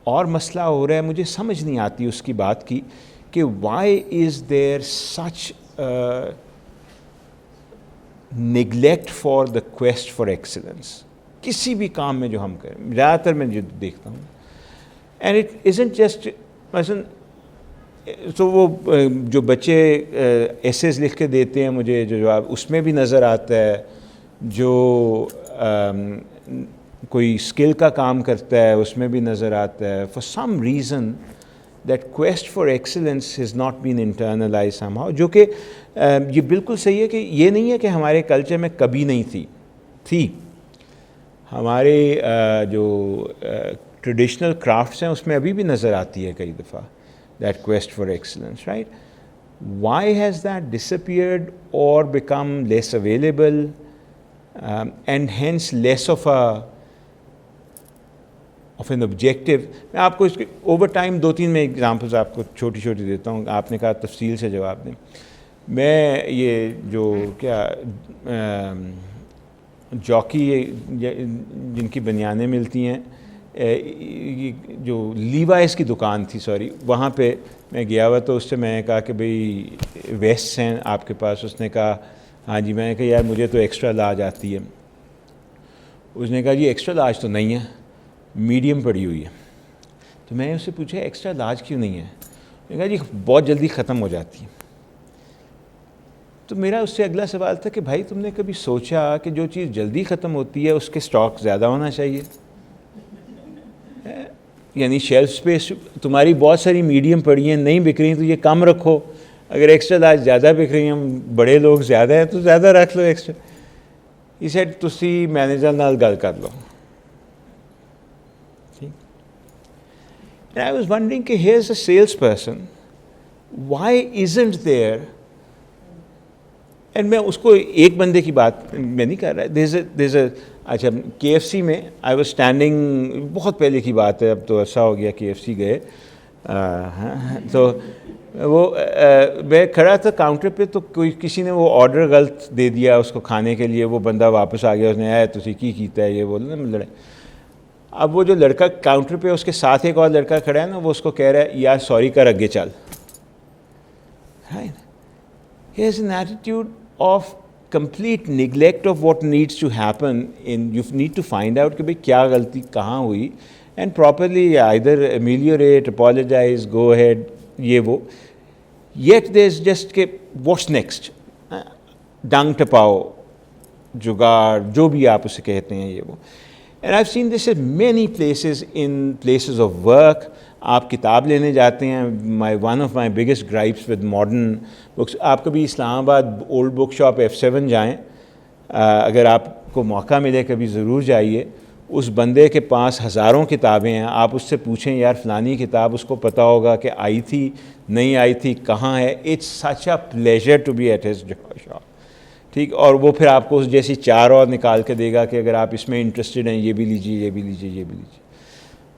اور مسئلہ ہو رہا ہے، مجھے سمجھ نہیں آتی اس کی بات کی کہ why is there such neglect for the quest for excellence. کسی بھی کام میں جو ہم کریں، زیادہ تر میں جو دیکھتا ہوں، اینڈ اٹ ازنٹ جسٹ مثلاً تو وہ جو بچے ایسیز لکھ کے دیتے ہیں مجھے جو جواب، اس میں بھی نظر آتا ہے، جو کوئی اسکل کا کام کرتا ہے اس میں بھی نظر آتا ہے. For some reason that quest for excellence has not been internalise somehow, جو کہ یہ بالکل صحیح ہے کہ یہ نہیں ہے کہ ہمارے کلچر میں کبھی نہیں تھی. ہمارے جو ٹریڈیشنل کرافٹس ہیں اس میں ابھی بھی نظر آتی ہے کئی دفعہ that quest for excellence, right? Why has that disappeared or become less available, and hence less of an objective? میں آپ کو اس کے اوور ٹائم 2-3 میں ایگزامپلس آپ کو چھوٹی چھوٹی دیتا ہوں. آپ نے کہا تفصیل سے جواب دیں. میں یہ جو کیا جاکی جن کی بنیانیں ملتی ہیں، جو لیوائز کی دکان تھی، وہاں پہ میں گیا ہوا تو اس سے میں نے کہا کہ بھئی ویسٹ ہیں آپ کے پاس؟ اس نے کہا ہاں جی. میں نے کہا یار مجھے تو ایکسٹرا لارج آتی ہے. اس نے کہا جی ایکسٹرا لارج تو نہیں ہے، میڈیم پڑی ہوئی ہے. تو میں نے اس سے پوچھا ایکسٹرا لارج کیوں نہیں ہے؟ اس نے کہا جی بہت جلدی ختم ہو جاتی ہے. تو میرا اس سے اگلا سوال تھا کہ بھائی تم نے کبھی سوچا کہ جو چیز جلدی ختم ہوتی ہے اس کے سٹاک زیادہ ہونا چاہیے؟ یعنی شیلف سپیس تمہاری بہت ساری میڈیم پڑی ہیں، نہیں بک رہی تو یہ کم رکھو. اگر ایکسٹرا لارج زیادہ بک رہی ہیں، بڑے لوگ زیادہ ہیں تو زیادہ رکھ لو ایکسٹرا. یہ سیٹ تسی مینیجر نال گل کر لو. I was wondering کہ here's a salesperson, why isn't there, and میں اس کو ایک بندے کی بات میں نہیں کر رہا. there's a اچھا KFC میں آئی واز اسٹینڈنگ، بہت پہلے کی بات ہے، اب تو عرصہ ہو گیا KFC گئے. تو وہ میں کھڑا تھا کاؤنٹر پہ، تو کسی نے وہ آرڈر غلط دے دیا اس کو کھانے کے لیے. وہ بندہ واپس آ گیا، اس نے آیا تسی کی کیتا ہے یہ بولنا لڑے. اب وہ جو لڑکا کاؤنٹر پہ اس کے ساتھ ایک اور لڑکا کھڑا ہے نا، وہ اس کو کہہ رہا ہے یار سوری کر اگے چل. Here's an attitude of complete neglect of what needs to happen. You need to find out کہ بھئی کیا غلطی کہاں ہوئی and properly either ameliorate, apologize, go ahead, یہ وہ. Yet there's just کہ what's next? ڈنگ ٹپاؤ، جگاڑ، جو بھی آپ اسے کہتے ہیں، یہ وہ. And I've seen this in many places, in places of work. آپ کتاب لینے جاتے ہیں، one of my biggest gripes with modern books. آپ کبھی اسلام آباد اولڈ بک شاپ F7 جائیں، اگر آپ کو موقع ملے کبھی ضرور جائیے. اس بندے کے پاس ہزاروں کتابیں ہیں. آپ اس سے پوچھیں یار فلانی کتاب، اس کو پتہ ہوگا کہ آئی تھی نہیں آئی تھی کہاں ہے. It's such a pleasure to be at his shop. ٹھیک. اور وہ پھر آپ کو اس جیسی 4 اور نکال کے دے گا کہ اگر آپ اس میں انٹرسٹڈ ہیں یہ بھی لیجیے، یہ بھی لیجیے، یہ بھی لیجیے.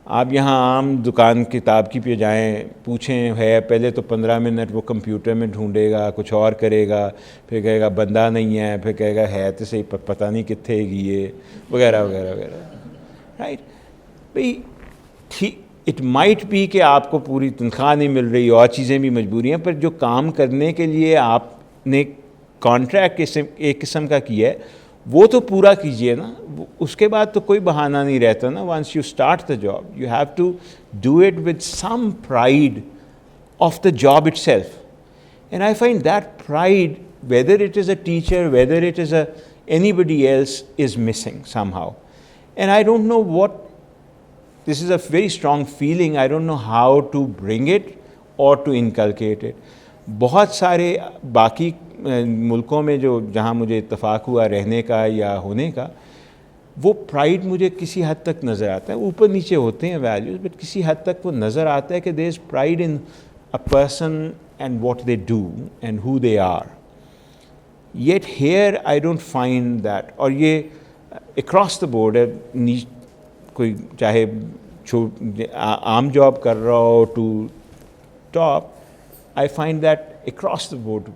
آپ یہاں عام دکان کتاب کی پہ جائیں، پوچھیں ہے، پہلے تو 15 منٹ وہ کمپیوٹر میں ڈھونڈے گا، کچھ اور کرے گا، پھر کہے گا بندہ نہیں ہے، پھر کہے گا ہے تو صحیح پتہ نہیں کتنے گی یہ، وغیرہ وغیرہ وغیرہ. رائٹ بھئی ٹھیک. اٹ مائٹ بی کہ آپ کو پوری تنخواہ نہیں مل رہی، اور چیزیں بھی مجبوری ہیں، پر جو کام کرنے کے لیے آپ نے کانٹریکٹ ایک قسم کا کیا ہے وہ تو پورا کیجئے نا. اس کے بعد تو کوئی بہانہ نہیں رہتا نا. Once you start the job you have to do it with some pride of the job itself. And I find that pride whether it is a teacher, whether it is anybody else, is missing somehow. And I don't know what, this is a very strong feeling, I don't know how to bring it or to inculcate it. بہت سارے باقی ملکوں میں جو جہاں مجھے اتفاق ہوا رہنے کا یا ہونے کا، وہ پرائڈ مجھے کسی حد تک نظر آتا ہے. اوپر نیچے ہوتے ہیں ویلیوز، بٹ کسی حد تک وہ نظر آتا ہے کہ there is pride in a person and what they do and who they are. Yet here I don't find that. اور یہ اکراس دا بورڈ ہے، کوئی چاہے عام جاب کر رہا ہو to top. I find that across the board.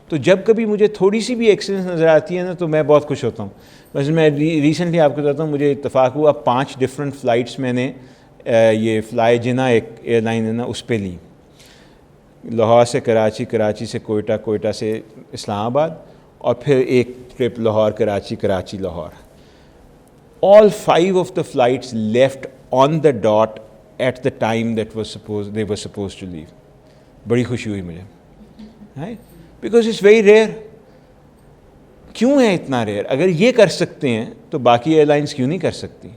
تو جب کبھی مجھے تھوڑی سی بھی ایکسلنس نظر آتی ہے نا تو میں بہت خوش ہوتا ہوں. بس میں ریسنٹلی آپ کو بتاتا ہوں, مجھے اتفاق ہوا 5 ڈفرینٹ فلائٹس میں نے یہ فلائی جنا ایک ایئر لائن ہے نا اس پہ لی, لاہور سے کراچی, کراچی سے کوئٹہ, کوئٹہ سے اسلام آباد, اور پھر ایک trip Lahore Karachi, Karachi Lahore. All 5 of the flights left on the dot at the time that they were supposed to leave. بڑی خوشی ہوئی مجھے, right? Because it's very rare. کیوں ہے اتنا ریئر؟ اگر یہ کر سکتے ہیں تو باقی ایئر لائنس کیوں نہیں کر سکتی,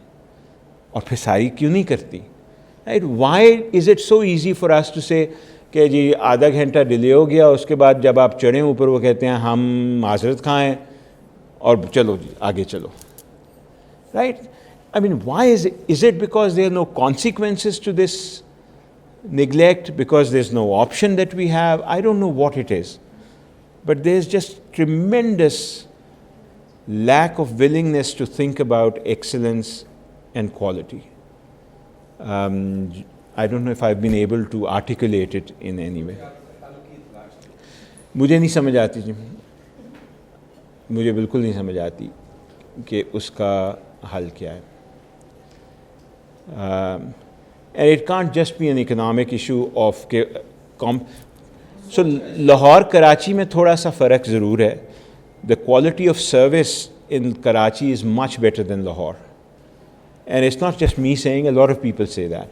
اور پھر ساری کیوں نہیں کرتی, right? Why is it so easy for us to say کہ جی آدھا گھنٹہ ڈیلے ہو گیا, اس کے بعد جب آپ چڑھیں اوپر وہ کہتے ہیں ہم معذرت خواہ ہیں اور چلو جی آگے چلو, right? I mean, why is it because there are no consequences to this neglect, because there's no option that we have? I don't know what it is, but there's just tremendous lack of willingness to think about excellence and quality. I don't know if I've been able to articulate it in any way. مجھے نہیں سمجھ آتی جی, مجھے بالکل نہیں سمجھ آتی کہ اس کا حل کیا ہے. And it can't just be an economic issue of so Lahore Karachi میں تھوڑا سا فرق ضرور ہے. The quality of service in Karachi is much better than Lahore. And it's not just me saying, a lot of people say that.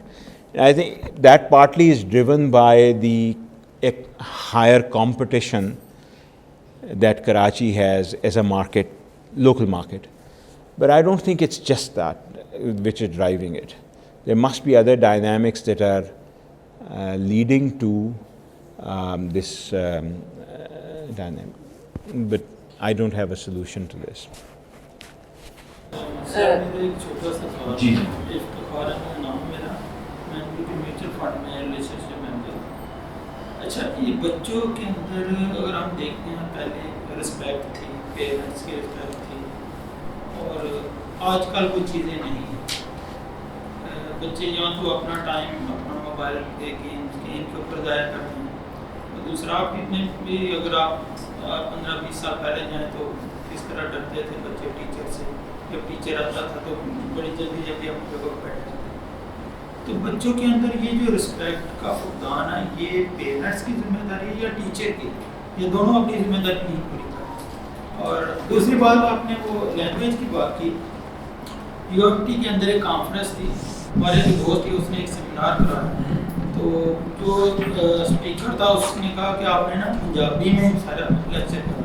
And I think that partly is driven by the higher competition that Karachi has as a market, local market. But I don't think it's just that which is driving it. There must be other dynamics that are leading to this dynamic. But I don't have a solution to this. ایک چھوٹا سا سوال. جی افتخار نام میرا, میں mutual fund میں relation شپ ممبر. اچھا, یہ بچوں کے اندر اگر ہم دیکھتے ہیں پہلے رسپیکٹ تھی, پیرنٹس کی رسپیکٹ تھی, اور آج کل وہ چیزیں نہیں ہیں. بچے یا تو اپنا ٹائم اپنا موبائل کے گیم کے اوپر ضائع کرتے ہیں. اور دوسرا آپ بھی اگر آپ 15-20 سال پہلے جائیں تو کس طرح ڈرتے تھے بچے ٹیچر سے, جب ٹیچر آتا تھا تو بڑی جلدی جلدی اپنی جگہ بیٹھ جاتے. تو بچوں کے اندر یہ جو رسپیکٹ کا فقدان ہے, یہ پیرنٹس کی ذمہ داری ہے یا ٹیچر کی؟ یہ دونوں اپنی ذمہ داری نہیں پوری کرتے. اور دوسری بات, آپ نے وہ لینگویج کی بات کی. یو ایم ٹی کے اندر ایک کانفرنس تھی, ہمارے جو دوست تھی اس نے ایک سیمینار کرایا, تو جو اسپیکر تھا اس نے کہا کہ آپ نے نا پنجابی میں سارا لیکچر کرا.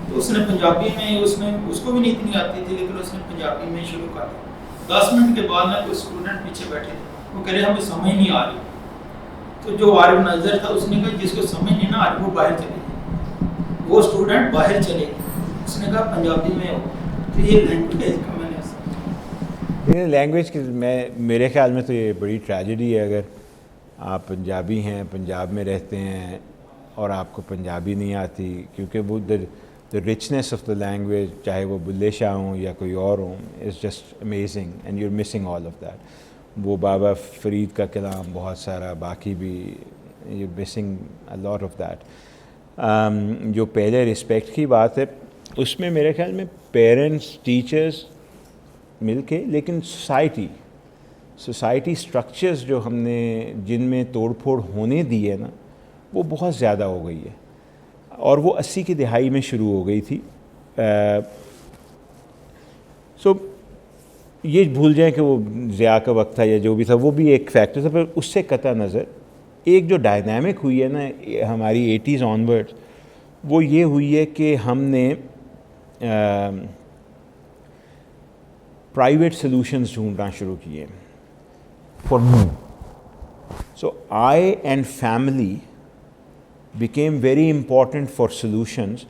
تو اس نے پنجابی میں, اس کو بھی نہیں اتنی آتی تھی, لیکن اس نے پنجابی میں شروع کر دیا. 10 منٹ کے بعد نا کوئی اسٹوڈنٹ پیچھے بیٹھے تھے, وہ کہہ رہے ہمیں سمجھ نہیں آ رہی. تو جو آرگنائزر تھا اس نے کہا جس کو سمجھ نہیں نہ آ رہی وہ باہر چلے گئے. وہ اسٹوڈنٹ باہر چلے گئے, اس نے کہا پنجابی میں ہو. تو یہ لینگویج کا میں نے لینگویج کی میرے خیال میں تو یہ بڑی ٹریجڈی ہے. اگر آپ پنجابی ہیں, پنجاب میں رہتے ہیں اور آپ کو پنجابی نہیں آتی, کیونکہ وہ the richness of the language, چاہے وہ بلے شاہ ہوں یا کوئی اور ہوں, is just amazing and you're missing all of that. وہ بابا فرید کا کلام بہت سارا, باقی بھی you're missing a lot of that. جو پہلے رسپیکٹ کی بات ہے, اس میں میرے خیال میں پیرنٹس, ٹیچرز مل کے, لیکن سوسائٹی سٹرکچرز جو ہم نے جن میں توڑ پھوڑ ہونے دی ہے نا, وہ بہت زیادہ ہو گئی ہے, اور وہ 80 کی دہائی میں شروع ہو گئی تھی. سو یہ بھول جائیں کہ وہ ضیاء کا وقت تھا یا جو بھی تھا, وہ بھی ایک فیکٹر تھا. پر اس سے قطع نظر ایک جو ڈائنامک ہوئی ہے نا ہماری 80s آنورڈ, وہ یہ ہوئی ہے کہ ہم نے پرائیویٹ سلوشنز ڈھونڈنا شروع کیے for me. So I and family became very important for solutions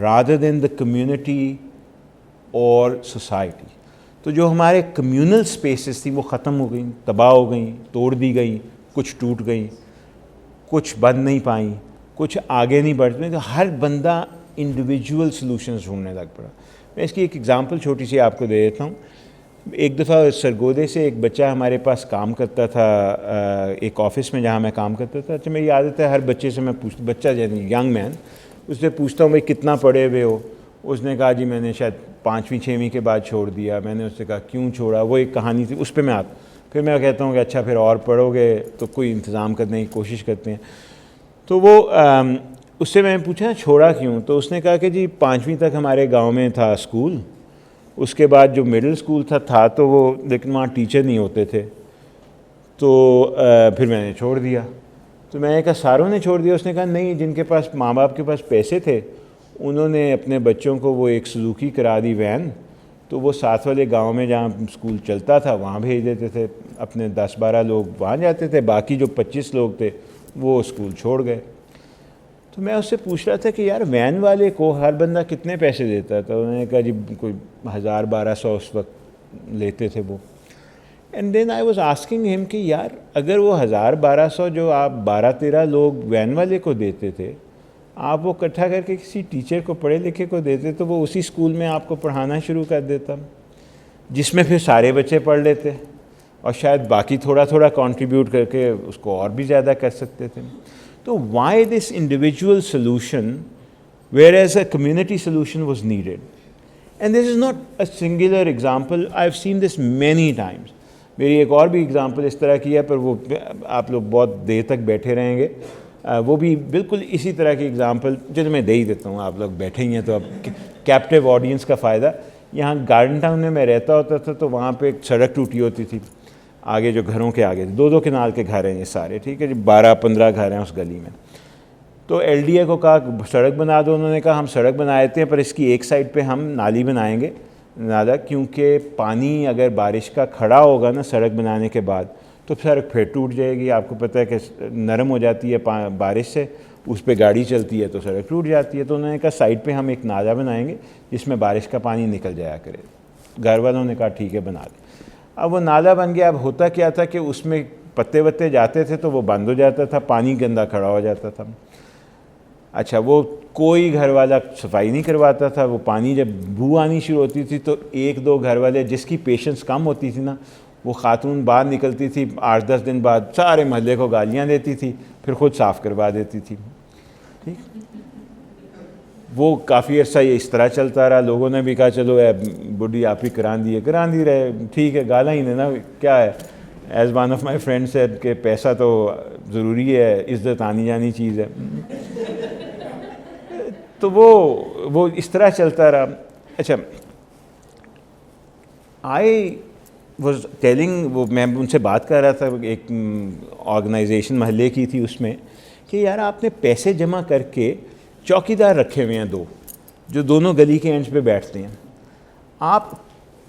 rather than the community or society. تو جو ہمارے کمیونل سپیسز تھیں وہ ختم ہو گئیں, تباہ ہو گئیں, توڑ دی گئیں, کچھ ٹوٹ گئیں, کچھ بن نہیں پائیں, کچھ آگے نہیں بڑھ پائیں. تو ہر بندہ انڈیویجول سلوشنز ڈھونڈنے لگ پڑا. میں اس کی ایک ایگزامپل چھوٹی سی آپ کو دے دیتا ہوں. ایک دفعہ سرگودے سے ایک بچہ ہمارے پاس کام کرتا تھا, ایک آفس میں جہاں میں کام کرتا تھا. تو میری عادت ہے ہر بچے سے میں پوچھتا, بچہ یعنی ینگ مین, اس سے پوچھتا ہوں بھائی کتنا پڑھے ہوئے ہو؟ اس نے کہا جی میں نے شاید 5ویں 6ویں کے بعد چھوڑ دیا. میں نے اس سے کہا کیوں چھوڑا؟ وہ ایک کہانی تھی, اس پہ میں پھر میں کہتا ہوں کہ اچھا پھر اور پڑھو گے تو کوئی انتظام کرنے کی کوشش کرتے ہیں. تو وہ اس سے میں نے پوچھا چھوڑا کیوں؟ تو اس نے کہا کہ جی 5ویں تک ہمارے گاؤں میں تھا اسکول, اس کے بعد جو مڈل اسکول تھا تو وہ لیکن وہاں ٹیچر نہیں ہوتے تھے, تو پھر میں نے چھوڑ دیا. تو میں نے کہا ساروں نے چھوڑ دیا؟ اس نے کہا نہیں, جن کے پاس ماں باپ کے پاس پیسے تھے انہوں نے اپنے بچوں کو وہ ایک سزوکی کرا دی وین, تو وہ ساتھ والے گاؤں میں جہاں اسکول چلتا تھا وہاں بھیج دیتے تھے, اپنے 10-12 لوگ وہاں جاتے تھے, باقی جو 25 لوگ تھے وہ اسکول چھوڑ گئے. تو میں اس سے پوچھ رہا تھا کہ یار وین والے کو ہر بندہ کتنے پیسے دیتا تھا؟ انہوں نے کہا جی کوئی 1000-1200 اس وقت لیتے تھے وہ. And then I was asking ہم کہ یار اگر وہ 1000-1200 جو آپ 12-13 لوگ وین والے کو دیتے تھے, آپ وہ اکٹھا کر کے کسی ٹیچر کو پڑھے لکھے کو دیتے تو وہ اسی اسکول میں آپ کو پڑھانا شروع کر دیتا, جس میں پھر سارے بچے پڑھ لیتے اور شاید باقی تھوڑا تھوڑا کنٹریبیوٹ کر کے اس کو اور بھی زیادہ کر سکتے تھے. تو why this individual solution where as a community solution was needed. And this is not a singular example, I have seen this many Times. میری ایک اور بھی ایگزامپل اس طرح کی ہے, پر وہ آپ لوگ بہت دیر تک بیٹھے رہیں گے, وہ بھی بالکل اسی طرح کی ایگزامپل جو میں دے ہی دیتا ہوں, آپ لوگ بیٹھے ہی ہیں تو اب کیپٹیو آڈینس کا فائدہ. یہاں گارڈن ٹاؤن میں رہتا ہوتا تھا تو وہاں پہ ایک سڑک ٹوٹی ہوتی تھی آگے, جو گھروں کے آگے 2-2 کنال کے گھر ہیں یہ سارے, ٹھیک ہے جی, 12-15 گھر ہیں اس گلی میں. تو ایل ڈی اے کو کہا سڑک بنا دو, انہوں نے کہا ہم سڑک بنا دیتے ہیں پر اس کی ایک سائڈ پہ ہم نالی بنائیں گے, نالا, کیونکہ پانی اگر بارش کا کھڑا ہوگا نا سڑک بنانے کے بعد تو سڑک پھر ٹوٹ جائے گی. آپ کو پتہ ہے کہ نرم ہو جاتی ہے بارش سے, اس پہ گاڑی چلتی ہے تو سڑک ٹوٹ جاتی ہے. تو انہوں نے کہا سائڈ پہ ہم ایک نالا بنائیں گے جس میں بارش کا پانی نکل جایا کرے. گھر والوں نے کہا ٹھیک ہے بنا دیں. اب وہ نالا بن گیا. اب ہوتا کیا تھا کہ اس میں پتے وتے جاتے تھے تو وہ بند ہو جاتا تھا, پانی گندا کھڑا ہو جاتا تھا. اچھا, وہ کوئی گھر والا صفائی نہیں کرواتا تھا. وہ پانی جب بو آنی شروع ہوتی تھی تو 1-2 گھر والے, جس کی پیشنس کم ہوتی تھی نا, وہ خاتون باہر نکلتی تھی 8-10 دن بعد, سارے محلے کو گالیاں دیتی تھی, پھر خود صاف کروا دیتی تھی. ٹھیک, وہ کافی عرصہ یہ اس طرح چلتا رہا. لوگوں نے بھی کہا چلو اے بڈھی آپ ہی کران دی رہے, ٹھیک ہے, گالا ہی دینا کیا ہے. As one of my friend said کہ پیسہ تو ضروری ہے, عزت آنی جانی چیز ہے. تو وہ اس طرح چلتا رہا. اچھا, آئی واز ٹیلنگ, وہ میں ان سے بات کر رہا تھا, ایک آرگنائزیشن محلے کی تھی, اس میں کہ یار آپ نے پیسے جمع کر کے چوکیدار رکھے ہوئے ہیں 2 جو دونوں گلی کے اینڈ پہ بیٹھتے ہیں. آپ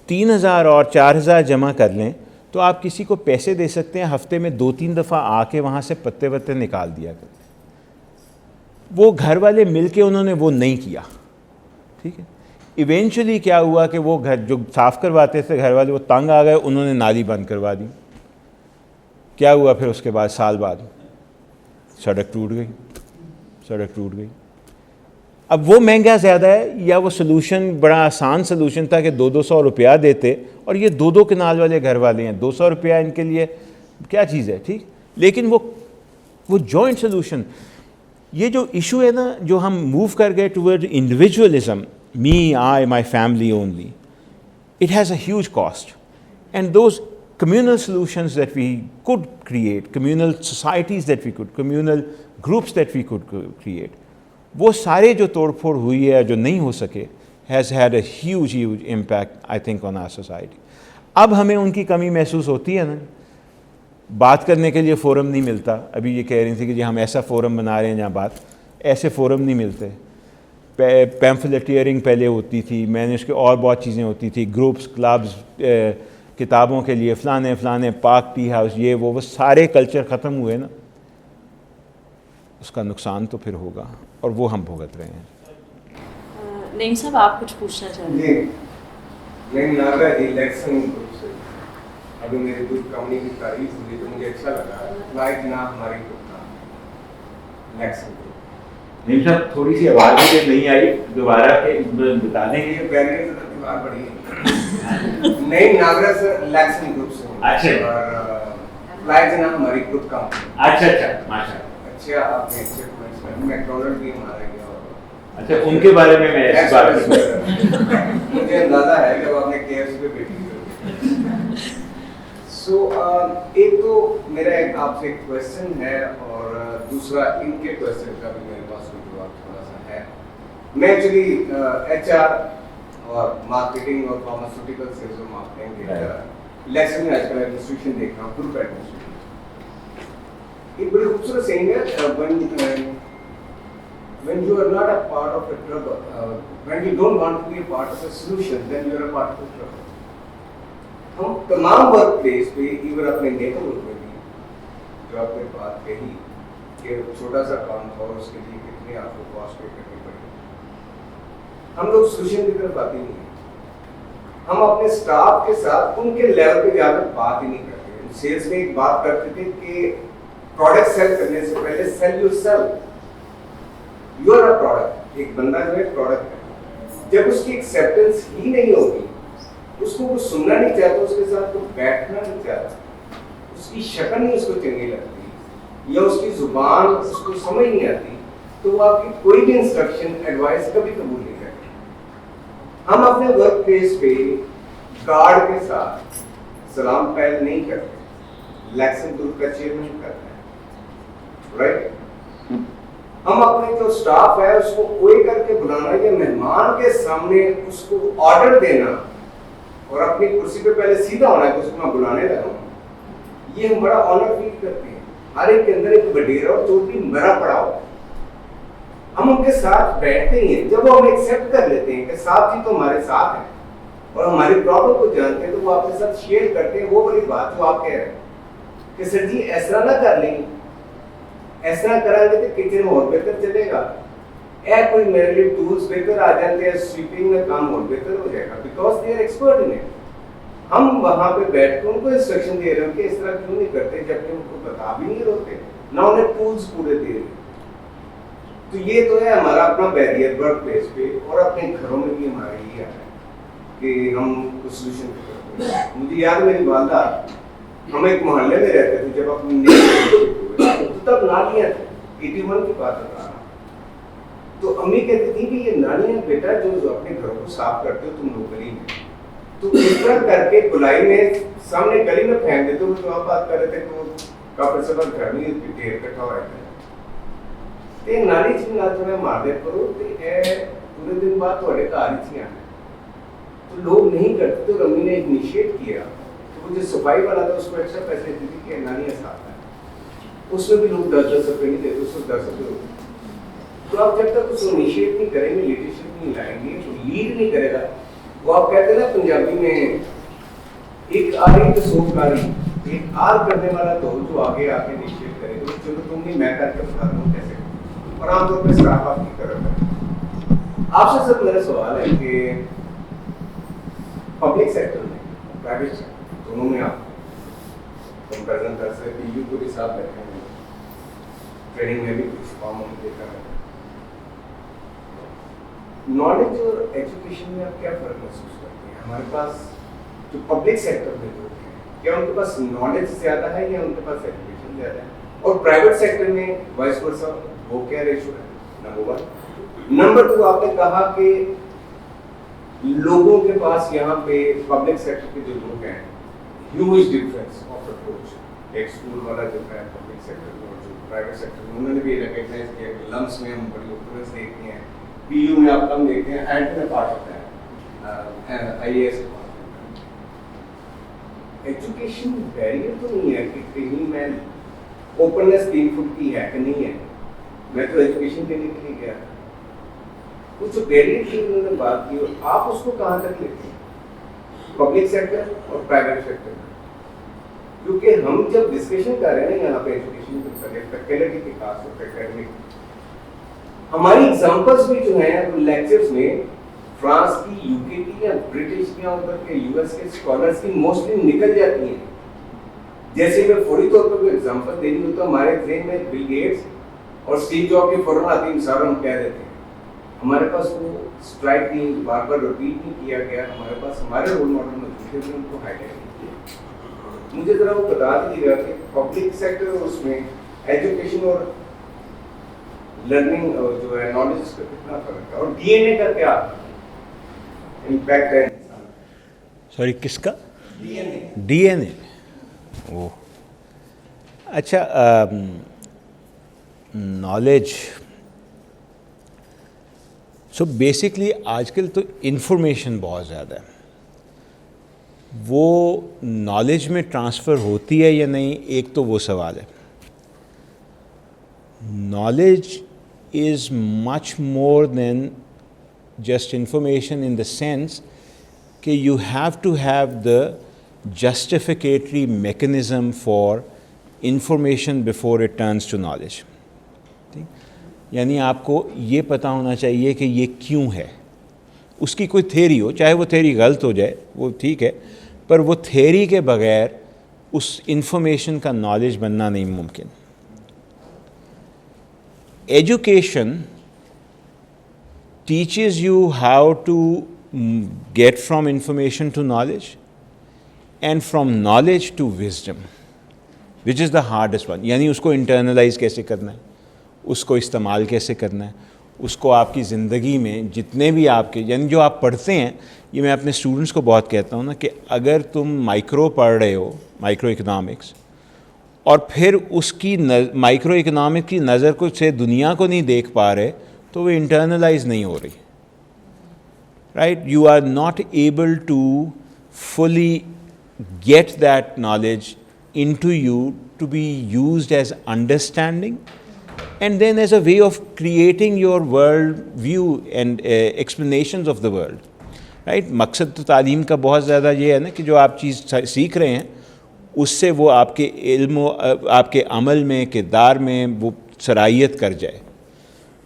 3000 اور 4000 جمع کر لیں تو آپ کسی کو پیسے دے سکتے ہیں, ہفتے میں 2-3 دفعہ آ کے وہاں سے پتے وتے نکال دیا کرتے. وہ گھر والے مل کے انہوں نے وہ نہیں کیا. ٹھیک ہے, ایونچولی کیا ہوا کہ وہ گھر جو صاف کرواتے تھے گھر والے, وہ تنگ آ گئے, انہوں نے نالی بند کروا دی. کیا ہوا پھر اس کے بعد سال بعد سڑک ٹوٹ گئی. اب وہ مہنگا زیادہ ہے یا وہ سلوشن بڑا آسان سلوشن تھا کہ 200-200 روپیہ دیتے, اور یہ 2 کنال والے گھر والے ہیں, 200 روپیہ ان کے لیے کیا چیز ہے. ٹھیک, لیکن وہ جوائنٹ سلوشن. یہ جو ایشو ہے نا, جو ہم موو کر گئے toward individualism, me, I, my family only, it has a huge cost. And those communal solutions that we could create, communal societies that we could, communal groups that we could create, وہ سارے جو توڑ پھوڑ ہوئی ہے, جو نہیں ہو سکے, has had a huge impact I think on our society. اب ہمیں ان کی کمی محسوس ہوتی ہے نا, بات کرنے کے لیے فورم نہیں ملتا. ابھی یہ کہہ رہی تھی کہ جی ہم ایسا فورم بنا رہے ہیں جہاں ایسے فورم نہیں ملتے. پیمفلیٹیئرنگ پہلے ہوتی تھی, میں نے اس کے اور بہت چیزیں ہوتی تھی, گروپس, کلبز, کتابوں کے لیے فلانے پاک ٹی ہاؤس, یہ وہ سارے کلچر ختم ہوئے نا, اس کا نقصان تو پھر ہوگا, اور وہ ہم بھگت رہے ہیں. نعیم صاحب آپ کچھ پوچھنا چاہیں گے؟ نہیں, ناگا الیکشن گروپ سے ابھی میری کچھ کمپنی کی تعریف ہوئی تو مجھے اچھا لگا. لائک نا ہماری گروپ کا الیکشن گروپ. نعیم صاحب تھوڑی سی آواز بھی نہیں آئی, دوبارہ بتا دیں گے. بیرنگ سے دیوار پڑی ہے. نہیں, ناگرا سر الیکشن گروپ سے. اچھا, اور لائک نا ہماری گروپ کمپنی. اچھا ماشاءاللہ. اچھا, آپ نے اچھے کوئنس میکڈونلڈ بھی ہمارا گیا, اچھا ان کے بارے میں اس بات مجھے اندازہ ہے کہ وہ اپنے KFC پہ بیٹھی. سو ایک تو میرا آپ سے ایک کویشچن ہے اور دوسرا ان کے کویشچن کا بھی میرے پاس کوئی جواب تھوڑا سا ہے. میں ایکچولی HR اور مارکیٹنگ اور فارماسیوٹیکل سیلز اور مارکیٹنگ الیکشن میں آج کل ایڈمنسٹریشن دیکھ رہا ہوں, گروپ ایڈمنسٹریشن. ایک بڑی خوبصورت سینگ ہے, when you are not a part of a trouble, when you don't want to be a part of a solution, then you are a part of a trouble. ہم تمام work place پہ even اپنے neighbourhood میں بھی جو آپ نے بات کہی کہ چھوٹا سا کام تھا اور اس کے لیے کتنی آپ کو کاسٹ پے کرنی پڑی, ہم لوگ سولوشن کی طرف آتے نہیں ہیں. ہم اپنے اسٹاف کے ساتھ ان کے لیول پہ جا کر بات ہی نہیں کرتے. سیلس میں ایک بات کرتے تھے کہ پروڈکٹ سیل کرنے سے پہلے sell yourself. You are a product. ایک بندہ جو ہے پروڈکٹ ہے, جب اس کی ایکسیپٹنس ہی نہیں ہوگی, اس کو کچھ سننا نہیں چاہتا, اس کے ساتھ کوئی بیٹھنا نہیں چاہتا, اس کی شکل نہیں اس کو چنگی لگتی یا اس کی زبان اس کو سمجھ نہیں آتی, تو وہ آپ کی کوئی بھی انسٹرکشن ایڈوائس کبھی قبول نہیں کرتے. ہم اپنے ورک پلیس پہ گارڈ کے ساتھ سلام پہل نہیں کرتے, لیکسن گروپ کا چیئرمین کرتے ہیں, رائٹ. ہم اپنے جو اسٹاف ہے اس کو کوئی کر کے بلانا یا مہمان کے سامنے اس کو آرڈر دینا اور اپنی کرسی پہ پہلے سیدھا ہونا ہے کہ اس کو میں بلانے لگا ہوں, یہ ہم بڑا آنر فیل کرتے ہیں. ہر ایک کے اندر ایک وڈیرا اور چوٹی مرا پڑا ہو. ہم ان کے ساتھ بیٹھتے ہی ہیں, جب وہ ہم ایکسیپٹ کر لیتے ہیں کہ صاحب جی تو ہمارے ساتھ ہیں اور ہماری پرابلم کو جانتے ہیں, تو وہ آپ کے ساتھ شیئر کرتے ہیں وہ والی بات جو آپ کہہ رہے ہیں کہ سر جی ایسا نہ کر لیں, ایسا کریں گے تو کچن اور بہتر چلے گا, اے کوئی میرے لیے ٹولز بہتر آ جاتے ہیں, سویپنگ میں کام اور بہتر ہو جائے گا, because they are expert in it. ہم وہاں پہ بیٹھ کے ان کو انسٹرکشن دے رہے ہیں کہ اس طرح کیوں نہیں کرتے, جبکہ ان کو بتا بھی نہیں ہوتے, نہ انہیں ٹولز پورے دے رہے. تو یہ تو ہے ہمارا اپنا بیریئر ورک پلیس پہ, اور اپنے گھروں میں بھی ہمارا یہ ہے کہ ہم کچھ سولوشن کرتے ہیں. مجھے یاد میری والدہ, ہم ایک محلے میں رہتے تھے جب اپنے تب نالیاں تھیں, 81 کی بات بتا رہا. تو امی کہتی تھی کہ یہ نالیاں بیٹا جو اپنے گھروں کو صاف کرتے ہو تم لوگ گلی میں, تو اس طرح کر کے گلائی میں سامنے گلی میں پھینک دیتے ہو. جو آپ بات کر رہے تھے کہ وہ کافی سب گھر میں ڈھیر اکٹھا ہوا ہے, تو نالی چیز نہ تھوڑا مار دیا کرو, تو پورے دن بعد تھوڑے گھر ہی چی آنے. تو لوگ نہیں کرتے, تو امی نے انیشیٹ کیا. تو وہ جو صفائی والا تھا اس کو ایکسٹرا پیسے دیتے تھے کہ نالیاں صاف ہے, اس میں بھی لوگ 10-10 روپے نہیں دیتے, اس کو 10 روپے ہوتے. تو آپ جب تک اس کو انیشیٹ نہیں کریں گے, لیڈرشپ نہیں لائیں گے, تو لیڈ نہیں کرے گا. وہ آپ کہتے ہیں نا پنجابی میں, ایک آری تو سو کاری, ایک آر کرنے والا تو جو آگے آ کے انیشیٹ کرے گا, چلو تم نہیں میں کر کے بتا دوں کیسے. اور عام طور پہ اسٹاف آپ کی طرف ہے. آپ سے سب میرا سوال ہے کہ پبلک سیکٹر میں پرائیویٹ سیکٹر دونوں میں آپ کمپیرزن کر سکتے ہیں. یو کو بھی ساتھ بیٹھے ہیں, ٹریننگ میں بھی کچھ کاموں میں دیکھا ہے. نالج اور ایجوکیشن میں آپ کیا فرق محسوس کرتے ہیں؟ ہمارے پاس جو پبلک سیکٹر میں لوگ ہیں, کیا ان کے پاس نالج زیادہ ہے یا ان کے پاس ایجوکیشن زیادہ ہے؟ اور پرائیویٹ سیکٹر میں وائس ورسا وہ کیا ریشو ہے؟ نمبر 1. نمبر 2, آپ نے کہا کہ لوگوں کے پاس یہاں پہ پبلک سیکٹر کے جو لوگ ہیں, ہیوج ڈفرینس آف اپروچ. ایک اسکول والا جو ہے پبلک سیکٹر میں اور جو پرائیویٹ سیکٹر میں, انہوں نے بھی ریکگنائز کیا کہ لمس میں ہم بڑی اوپرنس دیکھتے ہیں, پی یو میں آپ کم دیکھتے ہیں, اینڈ میں پارٹ ہوتا ہے آئی اے ایس. ایجوکیشن بیریئر تو نہیں ہے کہ کہیں میں اوپننس 3 فٹ کی ہے کہ نہیں ہے, میں تو ایجوکیشن کے لیے نہیں گیا. کچھ بیریئر کی انہوں نے بات کی, اور آپ اس کو کہاں تک لیتے ہیں, پبلک سیکٹر اور پرائیویٹ سیکٹر میں؟ کیونکہ ہم جب ڈسکشن کر رہے ہیں نا یہاں پہ ایجوکیشن کے فیکلٹی کے خاص طور پہ اکیڈمک, ہماری ایگزامپلس بھی جو ہیں وہ لیکچرز میں فرانس کی, یو کے کی یا برٹش کی یا ادھر کے یو ایس کے اسکالرس کی موسٹلی نکل جاتی ہیں. جیسے میں فوری طور پر کوئی ایگزامپل دینی ہو تو ہمارے ذہن میں بل گیٹس اور اسٹیو جاب کی فوراً آتی مثال ہم کہہ دیتے ہیں. ہمارے پاس وہ اسٹرائک نہیں, بار بار رپیٹ نہیں کیا گیا. ہمارے پاس ہمارے رول ماڈل موجود تھے, ان کو ہائی لائٹ نہیں کیا. مجھے ذرا وہ بتا دیجیے گا کہ پبلک سیکٹر اور اس میں ایجوکیشن اور لرننگ جو ہے نالج کا کتنا فرق ہے اور ڈی این اے کا کیا امپیکٹ ہے؟ سوری کس کا؟ ڈی این اے. ڈی این اے. وہ اچھا نالج سو بیسکلی آج کل تو انفارمیشن بہت زیادہ ہے. وہ نالج میں ٹرانسفر ہوتی ہے یا نہیں ایک تو وہ سوال ہے. Knowledge is much more than just information in the sense کہ you have to have the justificatory mechanism for information before it turns to knowledge. یعنی آپ کو یہ پتہ ہونا چاہیے کہ یہ کیوں ہے. اس کی کوئی تھیری ہو, چاہے وہ تھیری غلط ہو جائے وہ ٹھیک ہے, پر وہ تھیری کے بغیر اس انفارمیشن کا نالج بننا نہیں ممکن. Education teaches you how to get from information to knowledge and from knowledge to wisdom, which is the hardest one. یعنی اس کو انٹرنلائز کیسے کرنا ہے, اس کو استعمال کیسے کرنا ہے, اس کو آپ کی زندگی میں جتنے بھی آپ کے یعنی جو آپ پڑھتے ہیں, یہ میں اپنے اسٹوڈنٹس کو بہت کہتا ہوں نا کہ اگر تم مائکرو پڑھ رہے ہو, مائکرو اکنامکس, اور پھر اس کی مائکرو اکنامک کی نظر کو سے دنیا کو نہیں دیکھ پا رہے تو وہ انٹرنلائز نہیں ہو رہی. Right, you are not able to fully get that knowledge into you to be used as understanding and then as a way of creating your world view and explanations of the world. Right, مقصد تو تعلیم کا بہت زیادہ یہ ہے نا کہ جو آپ چیز سیکھ رہے ہیں اس سے وہ آپ کے علم و آپ کے عمل میں کردار میں وہ سرایت کر جائے.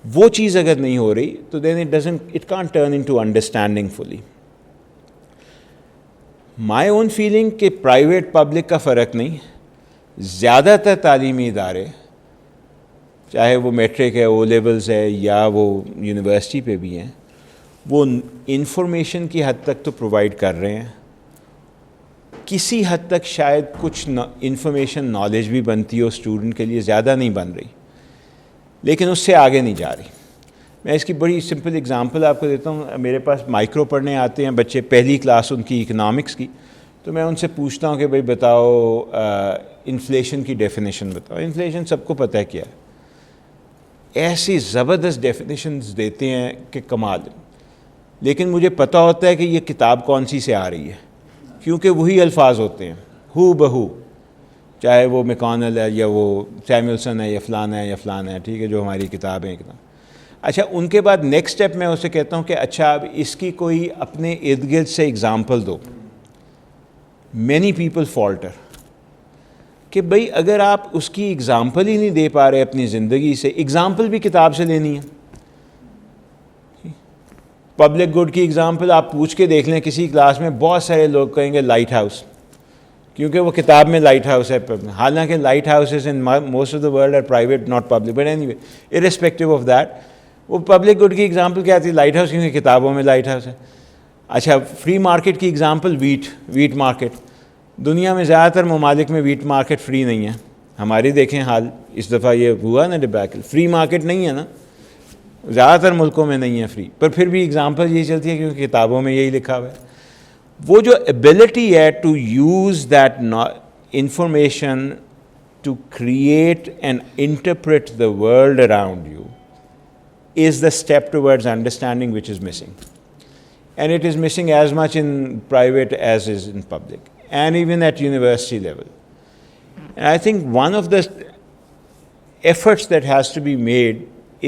وہ چیز اگر نہیں ہو رہی تو then it can't turn into understanding fully. My own feeling کہ پرائیویٹ پبلک کا فرق نہیں, زیادہ تر تعلیمی ادارے چاہے وہ میٹرک ہے, او لیولز ہے, یا وہ یونیورسٹی پہ بھی ہیں, وہ انفارمیشن کی حد تک تو پرووائڈ کر رہے ہیں. کسی حد تک شاید کچھ انفارمیشن نالج بھی بنتی ہو اسٹوڈنٹ کے لیے, زیادہ نہیں بن رہی, لیکن اس سے آگے نہیں جا رہی. میں اس کی بڑی سمپل اگزامپل آپ کو دیتا ہوں. میرے پاس مائکرو پڑھنے آتے ہیں بچے, پہلی کلاس ان کی اکنامکس کی, تو میں ان سے پوچھتا ہوں کہ بھائی بتاؤ انفلیشن کی ڈیفینیشن بتاؤ. انفلیشن سب کو پتہ ہے کیا ہے, ایسی زبردست ڈیفینیشنز دیتے ہیں کہ کمال. لیکن مجھے پتہ ہوتا ہے کہ یہ کتاب کون سی سے آ رہی ہے, کیونکہ وہی الفاظ ہوتے ہیں ہو بہو, چاہے وہ میکانل ہے یا وہ سیمولسن ہے یا فلانا ہے یا فلانا ہے, ٹھیک ہے, جو ہماری کتابیں ہیں. اچھا, ان کے بعد نیکسٹ اسٹیپ میں اسے کہتا ہوں کہ اچھا اب اس کی کوئی اپنے ارد گرد سے اگزامپل دو. مینی پیپل فالٹر کہ بھئی اگر آپ اس کی اگزامپل ہی نہیں دے پا رہے اپنی زندگی سے, اگزامپل بھی کتاب سے لینی ہے. پبلک گڈ کی اگزامپل آپ پوچھ کے دیکھ لیں کسی کلاس میں, بہت سارے لوگ کہیں گے لائٹ ہاؤس, کیونکہ وہ کتاب میں لائٹ ہاؤس ہے. حالانکہ lighthouses in most of the world are private not public, but anyway irrespective of that وہ پبلک گڈ کی اگزامپل کیا آتی ہے, لائٹ ہاؤس, کیونکہ کتابوں میں لائٹ ہاؤس ہے. اچھا, فری مارکیٹ کی اگزامپل ویٹ مارکیٹ. دنیا میں زیادہ تر ممالک میں ویٹ مارکیٹ فری نہیں ہے. ہماری دیکھیں حال, اس دفعہ یہ ہوا نا ڈبیکل, فری مارکیٹ نہیں ہے نا, زیادہ تر ملکوں میں نہیں ہے فری, پر پھر بھی اگزامپل یہی چلتی ہے کیونکہ کتابوں میں یہی لکھا ہوا ہے. وہ جو ایبلٹی ہے to use that information to create and interpret the world around you is the step towards understanding which is missing. And it is missing as much in private as is in public, and even at university level. And I think one of the efforts that has to be made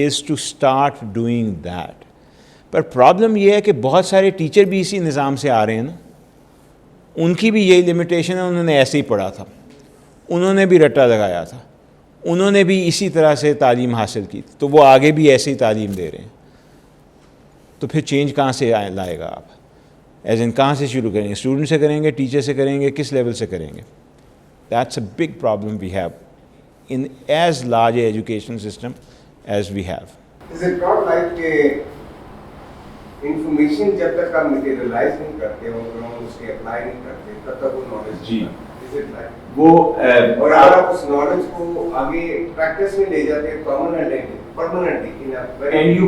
is to start doing that. Per problem یہ ہے کہ بہت سارے teacher بھی اسی نظام سے آ رہے ہیں نا, ان کی بھی یہی لمیٹیشن ہے, انہوں نے ایسے ہی پڑھا تھا, انہوں نے بھی رٹا لگایا تھا, انہوں نے بھی اسی طرح سے تعلیم حاصل کی, تو وہ آگے بھی ایسے ہی تعلیم دے رہے ہیں. تو پھر چینج کہاں سے لائے گا آپ, ایز ان کہاں سے شروع کریں گے, اسٹوڈنٹ سے کریں گے, ٹیچر سے کریں گے, کس لیول سے کریں گے؟ That's a big problem we have in as large education system as we have. Is it not like کہ انفارمیشن جب تک آپ مٹیریلائز نہیں کرتے ہو, اس کے اپلائی نہیں کرتے, تب تک وہ نالج جی وہ اور اگر آپ اس نالج کو آگے پریکٹس میں لے جاتے ہیں تو عمل میں لیں گے permanently in a very And you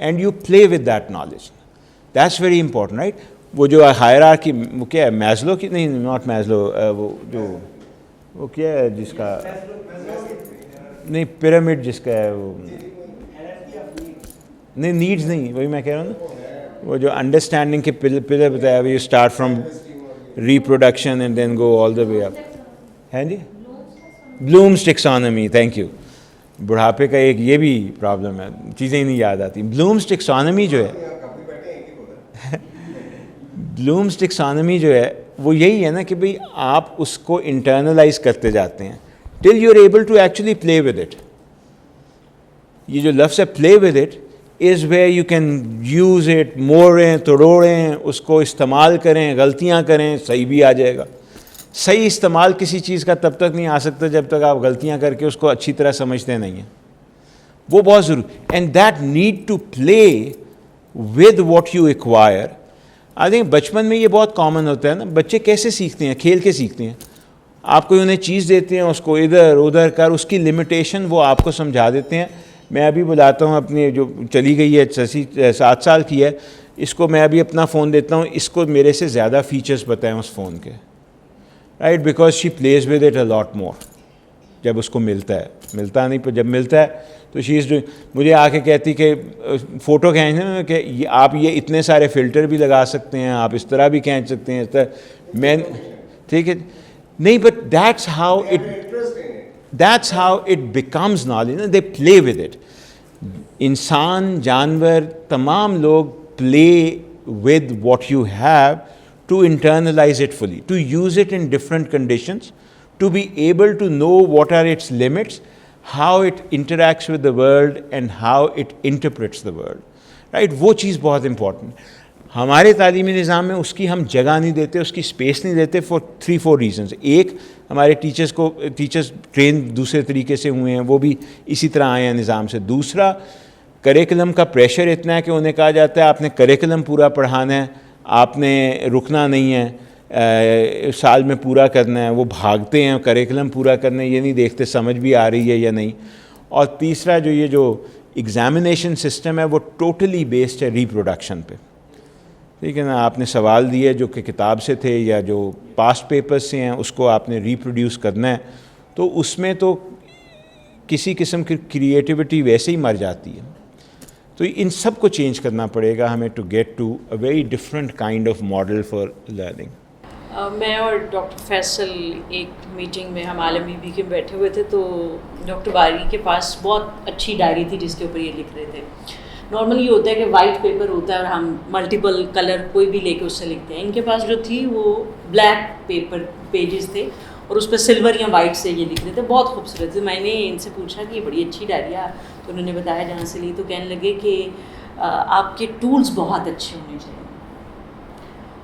And you play with that knowledge. That's very important, right? وہ جو hierarchy وہ کیا ہے میزلو کی نہیں not میزلو وہ جو وہ کیا ہے جس کا نہیں پیرامڈ جس کا ہے وہ نہیں نیڈز نہیں وہی میں کہہ رہا ہوں نا وہ جو انڈرسٹینڈنگ کے پلر بتایا you start from reproduction and then go all the way up ہے جی بلومز ٹیکسانومی تھینک یو بڑھاپے کا ایک یہ بھی پرابلم ہے چیزیں ہی نہیں یاد آتی بلومز ٹیکسانومی جو ہے بلومز ٹیکسانومی جو ہے وہ یہی ہے نا کہ بھئی آپ اس کو انٹرنلائز کرتے جاتے ہیں till you are able to actually play with it. یہ جو لفظ ہے play with it is where you can use it موڑیں توڑیں اس کو استعمال کریں غلطیاں کریں صحیح بھی آ جائے گا. صحیح استعمال کسی چیز کا تب تک نہیں آ سکتا جب تک آپ غلطیاں کر کے اس کو اچھی طرح سمجھتے نہیں ہیں. وہ بہت ضروری and that need to play with what you acquire. I think بچپن میں یہ بہت کامن ہوتا ہے نا بچے کیسے سیکھتے ہیں کھیل کے سیکھتے ہیں. آپ کوئی انہیں چیز دیتے ہیں اس کو ادھر ادھر کر اس کی لمیٹیشن وہ آپ کو سمجھا دیتے ہیں. میں ابھی بلاتا ہوں اپنی جو چلی گئی ہے 7 سال کی ہے اس کو میں ابھی اپنا فون دیتا ہوں اس کو میرے سے زیادہ فیچرز بتائیں اس فون کے right because she plays with it a lot more. جب اس کو ملتا ہے ملتا نہیں پر جب ملتا ہے تو شی از ڈوئنگ مجھے آ کے کہتی کہ فوٹو کھینچنا کہ آپ یہ اتنے سارے فلٹر بھی لگا سکتے ہیں آپ اس طرح بھی کھینچ سکتے ہیں اس طرح میں ٹھیک ہے نہیں but that's how it becomes knowledge they play with it. انسان جانور تمام لوگ play with what you have to internalise it fully to use it in different conditions to be able to know what are its limits, how it interacts with the world and how it interprets the world. Right? وہ چیز بہت important. ہمارے تعلیمی نظام میں اس کی ہم جگہ نہیں دیتے اس کی اسپیس نہیں دیتے for 3-4 reasons. ایک ہمارے ٹیچرز ٹرین دوسرے طریقے سے ہوئے ہیں وہ بھی اسی طرح آئے ہیں نظام سے. دوسرا کریکلم کا پریشر اتنا ہے کہ انہیں کہا جاتا ہے آپ نے کریکلم پورا پڑھانا ہے آپ نے رکنا نہیں ہے سال میں پورا کرنا ہے. وہ بھاگتے ہیں کریکلم پورا کرنا ہے یہ نہیں دیکھتے سمجھ بھی آ رہی ہے یا نہیں. اور تیسرا جو یہ جو ایگزامینیشن سسٹم ہے وہ ٹوٹلی بیسڈ ہے ریپروڈکشن پہ. ٹھیک ہے نا آپ نے سوال دیے جو کہ کتاب سے تھے یا جو پاسٹ پیپرز سے ہیں اس کو آپ نے ریپروڈیوس کرنا ہے تو اس میں تو کسی قسم کی کریٹیوٹی ویسے ہی مر جاتی ہے. تو ان سب کو چینج کرنا پڑے گا ہمیں to get to a very different kind of model for learning. میں اور ڈاکٹر فیصل ایک میٹنگ میں ہم عالم بی کے بیٹھے ہوئے تھے تو ڈاکٹر باری کے پاس بہت اچھی ڈائری تھی جس کے اوپر یہ لکھ رہے تھے. نارملی یہ ہوتا ہے کہ وائٹ پیپر ہوتا ہے اور ہم ملٹیپل کلر کوئی بھی لے کے اس سے لکھتے ہیں. ان کے پاس جو تھی وہ بلیک پیپر پیجز تھے اور اس پہ سلور یا وائٹ سے یہ لکھ رہے تھے بہت خوبصورت تھے. میں نے ان سے پوچھا کہ یہ بڑی اچھی ڈائری ہے تو انہوں نے بتایا جہاں سے لی تو کہنے لگے کہ آپ کے ٹولز بہت اچھے ہونے چاہیے.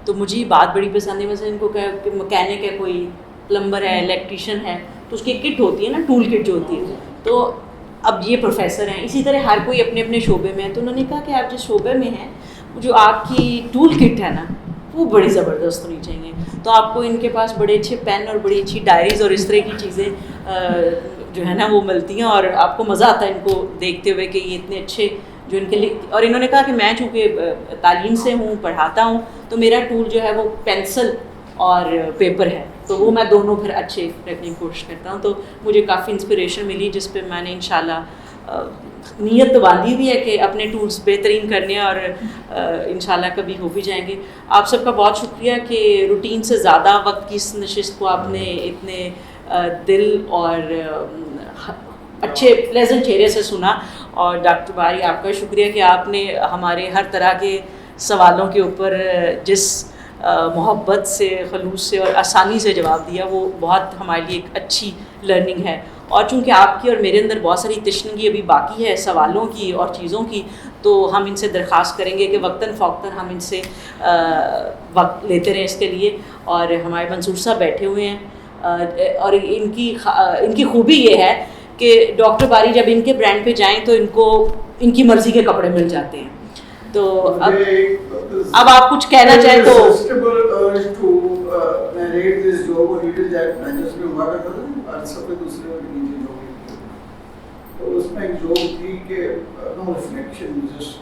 تو مجھے یہ بات بڑی پسند ہے. مثلا ان کو کہ مکینک ہے کوئی پلمبر ہے الیکٹریشین ہے تو اس کی کٹ ہوتی ہے نا ٹول کٹ جو ہوتی ہے. تو اب یہ پروفیسر ہیں اسی طرح ہر کوئی اپنے اپنے شعبے میں ہے. تو انہوں نے کہا کہ آپ جس شعبے میں ہیں جو آپ کی ٹول کٹ ہے نا وہ بڑی زبردست ہونی چاہیے. تو آپ کو ان کے پاس بڑے اچھے پین اور بڑی اچھی ڈائریز اور اس طرح کی چیزیں جو ہے نا وہ ملتی ہیں اور آپ کو مزہ آتا ہے ان کو دیکھتے ہوئے کہ یہ اتنے اچھے جو ان کے اور انہوں نے کہا کہ میں چونکہ تعلیم سے ہوں پڑھاتا ہوں تو میرا ٹول جو ہے وہ پینسل اور پیپر ہے تو وہ میں دونوں پھر اچھے رکھنے کی کوشش کرتا ہوں. تو مجھے کافی انسپریشن ملی جس پہ میں نے انشاءاللہ نیت تو باندھی ہوئی ہے کہ اپنے ٹولز بہترین کرنے اور انشاءاللہ کبھی ہو بھی جائیں گے. آپ سب کا بہت شکریہ کہ روٹین سے زیادہ وقت کی اس نشست کو آپ نے اتنے دل اور اچھے پلیزنٹ چہرے سے سنا. اور ڈاکٹر باری آپ کا شکریہ کہ آپ نے ہمارے ہر طرح کے سوالوں کے اوپر جس محبت سے خلوص سے اور آسانی سے جواب دیا وہ بہت ہمارے لیے ایک اچھی لرننگ ہے. اور چونکہ آپ کی اور میرے اندر بہت ساری تشنگی ابھی باقی ہے سوالوں کی اور چیزوں کی تو ہم ان سے درخواست کریں گے کہ وقتاً فوقتاً ہم ان سے وقت لیتے رہیں اس کے لیے. اور ہمارے منصور صاحب بیٹھے ہوئے ہیں اور ان کی خوبی یہ ہے کہ ڈاکٹر باری جب ان کے برانڈ پہ جائیں تو ان کو ان کی مرضی کے کپڑے مل جاتے ہیں. تو اب آپ کچھ کہنا چاہیں تو تو اس میں ایک جوک تھی کہ نو ریفلیکشن جسٹ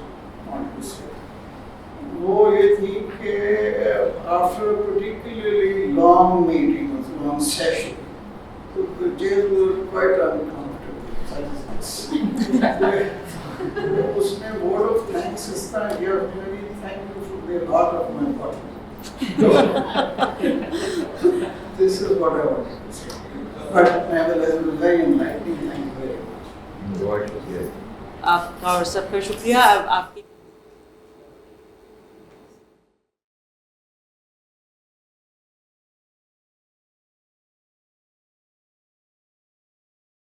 وانٹ ٹو سے وہ یہ تھی کہ after particularly long meeting long session تو the jail was quite uncomfortable. اس نے word of thanks اس طرح کیا really thank you for the lot of my body. This is what I wanted to say. But nevertheless it was very enlightening. Thank you very much. آپ کا اور سب کا شکریہ. آپ کی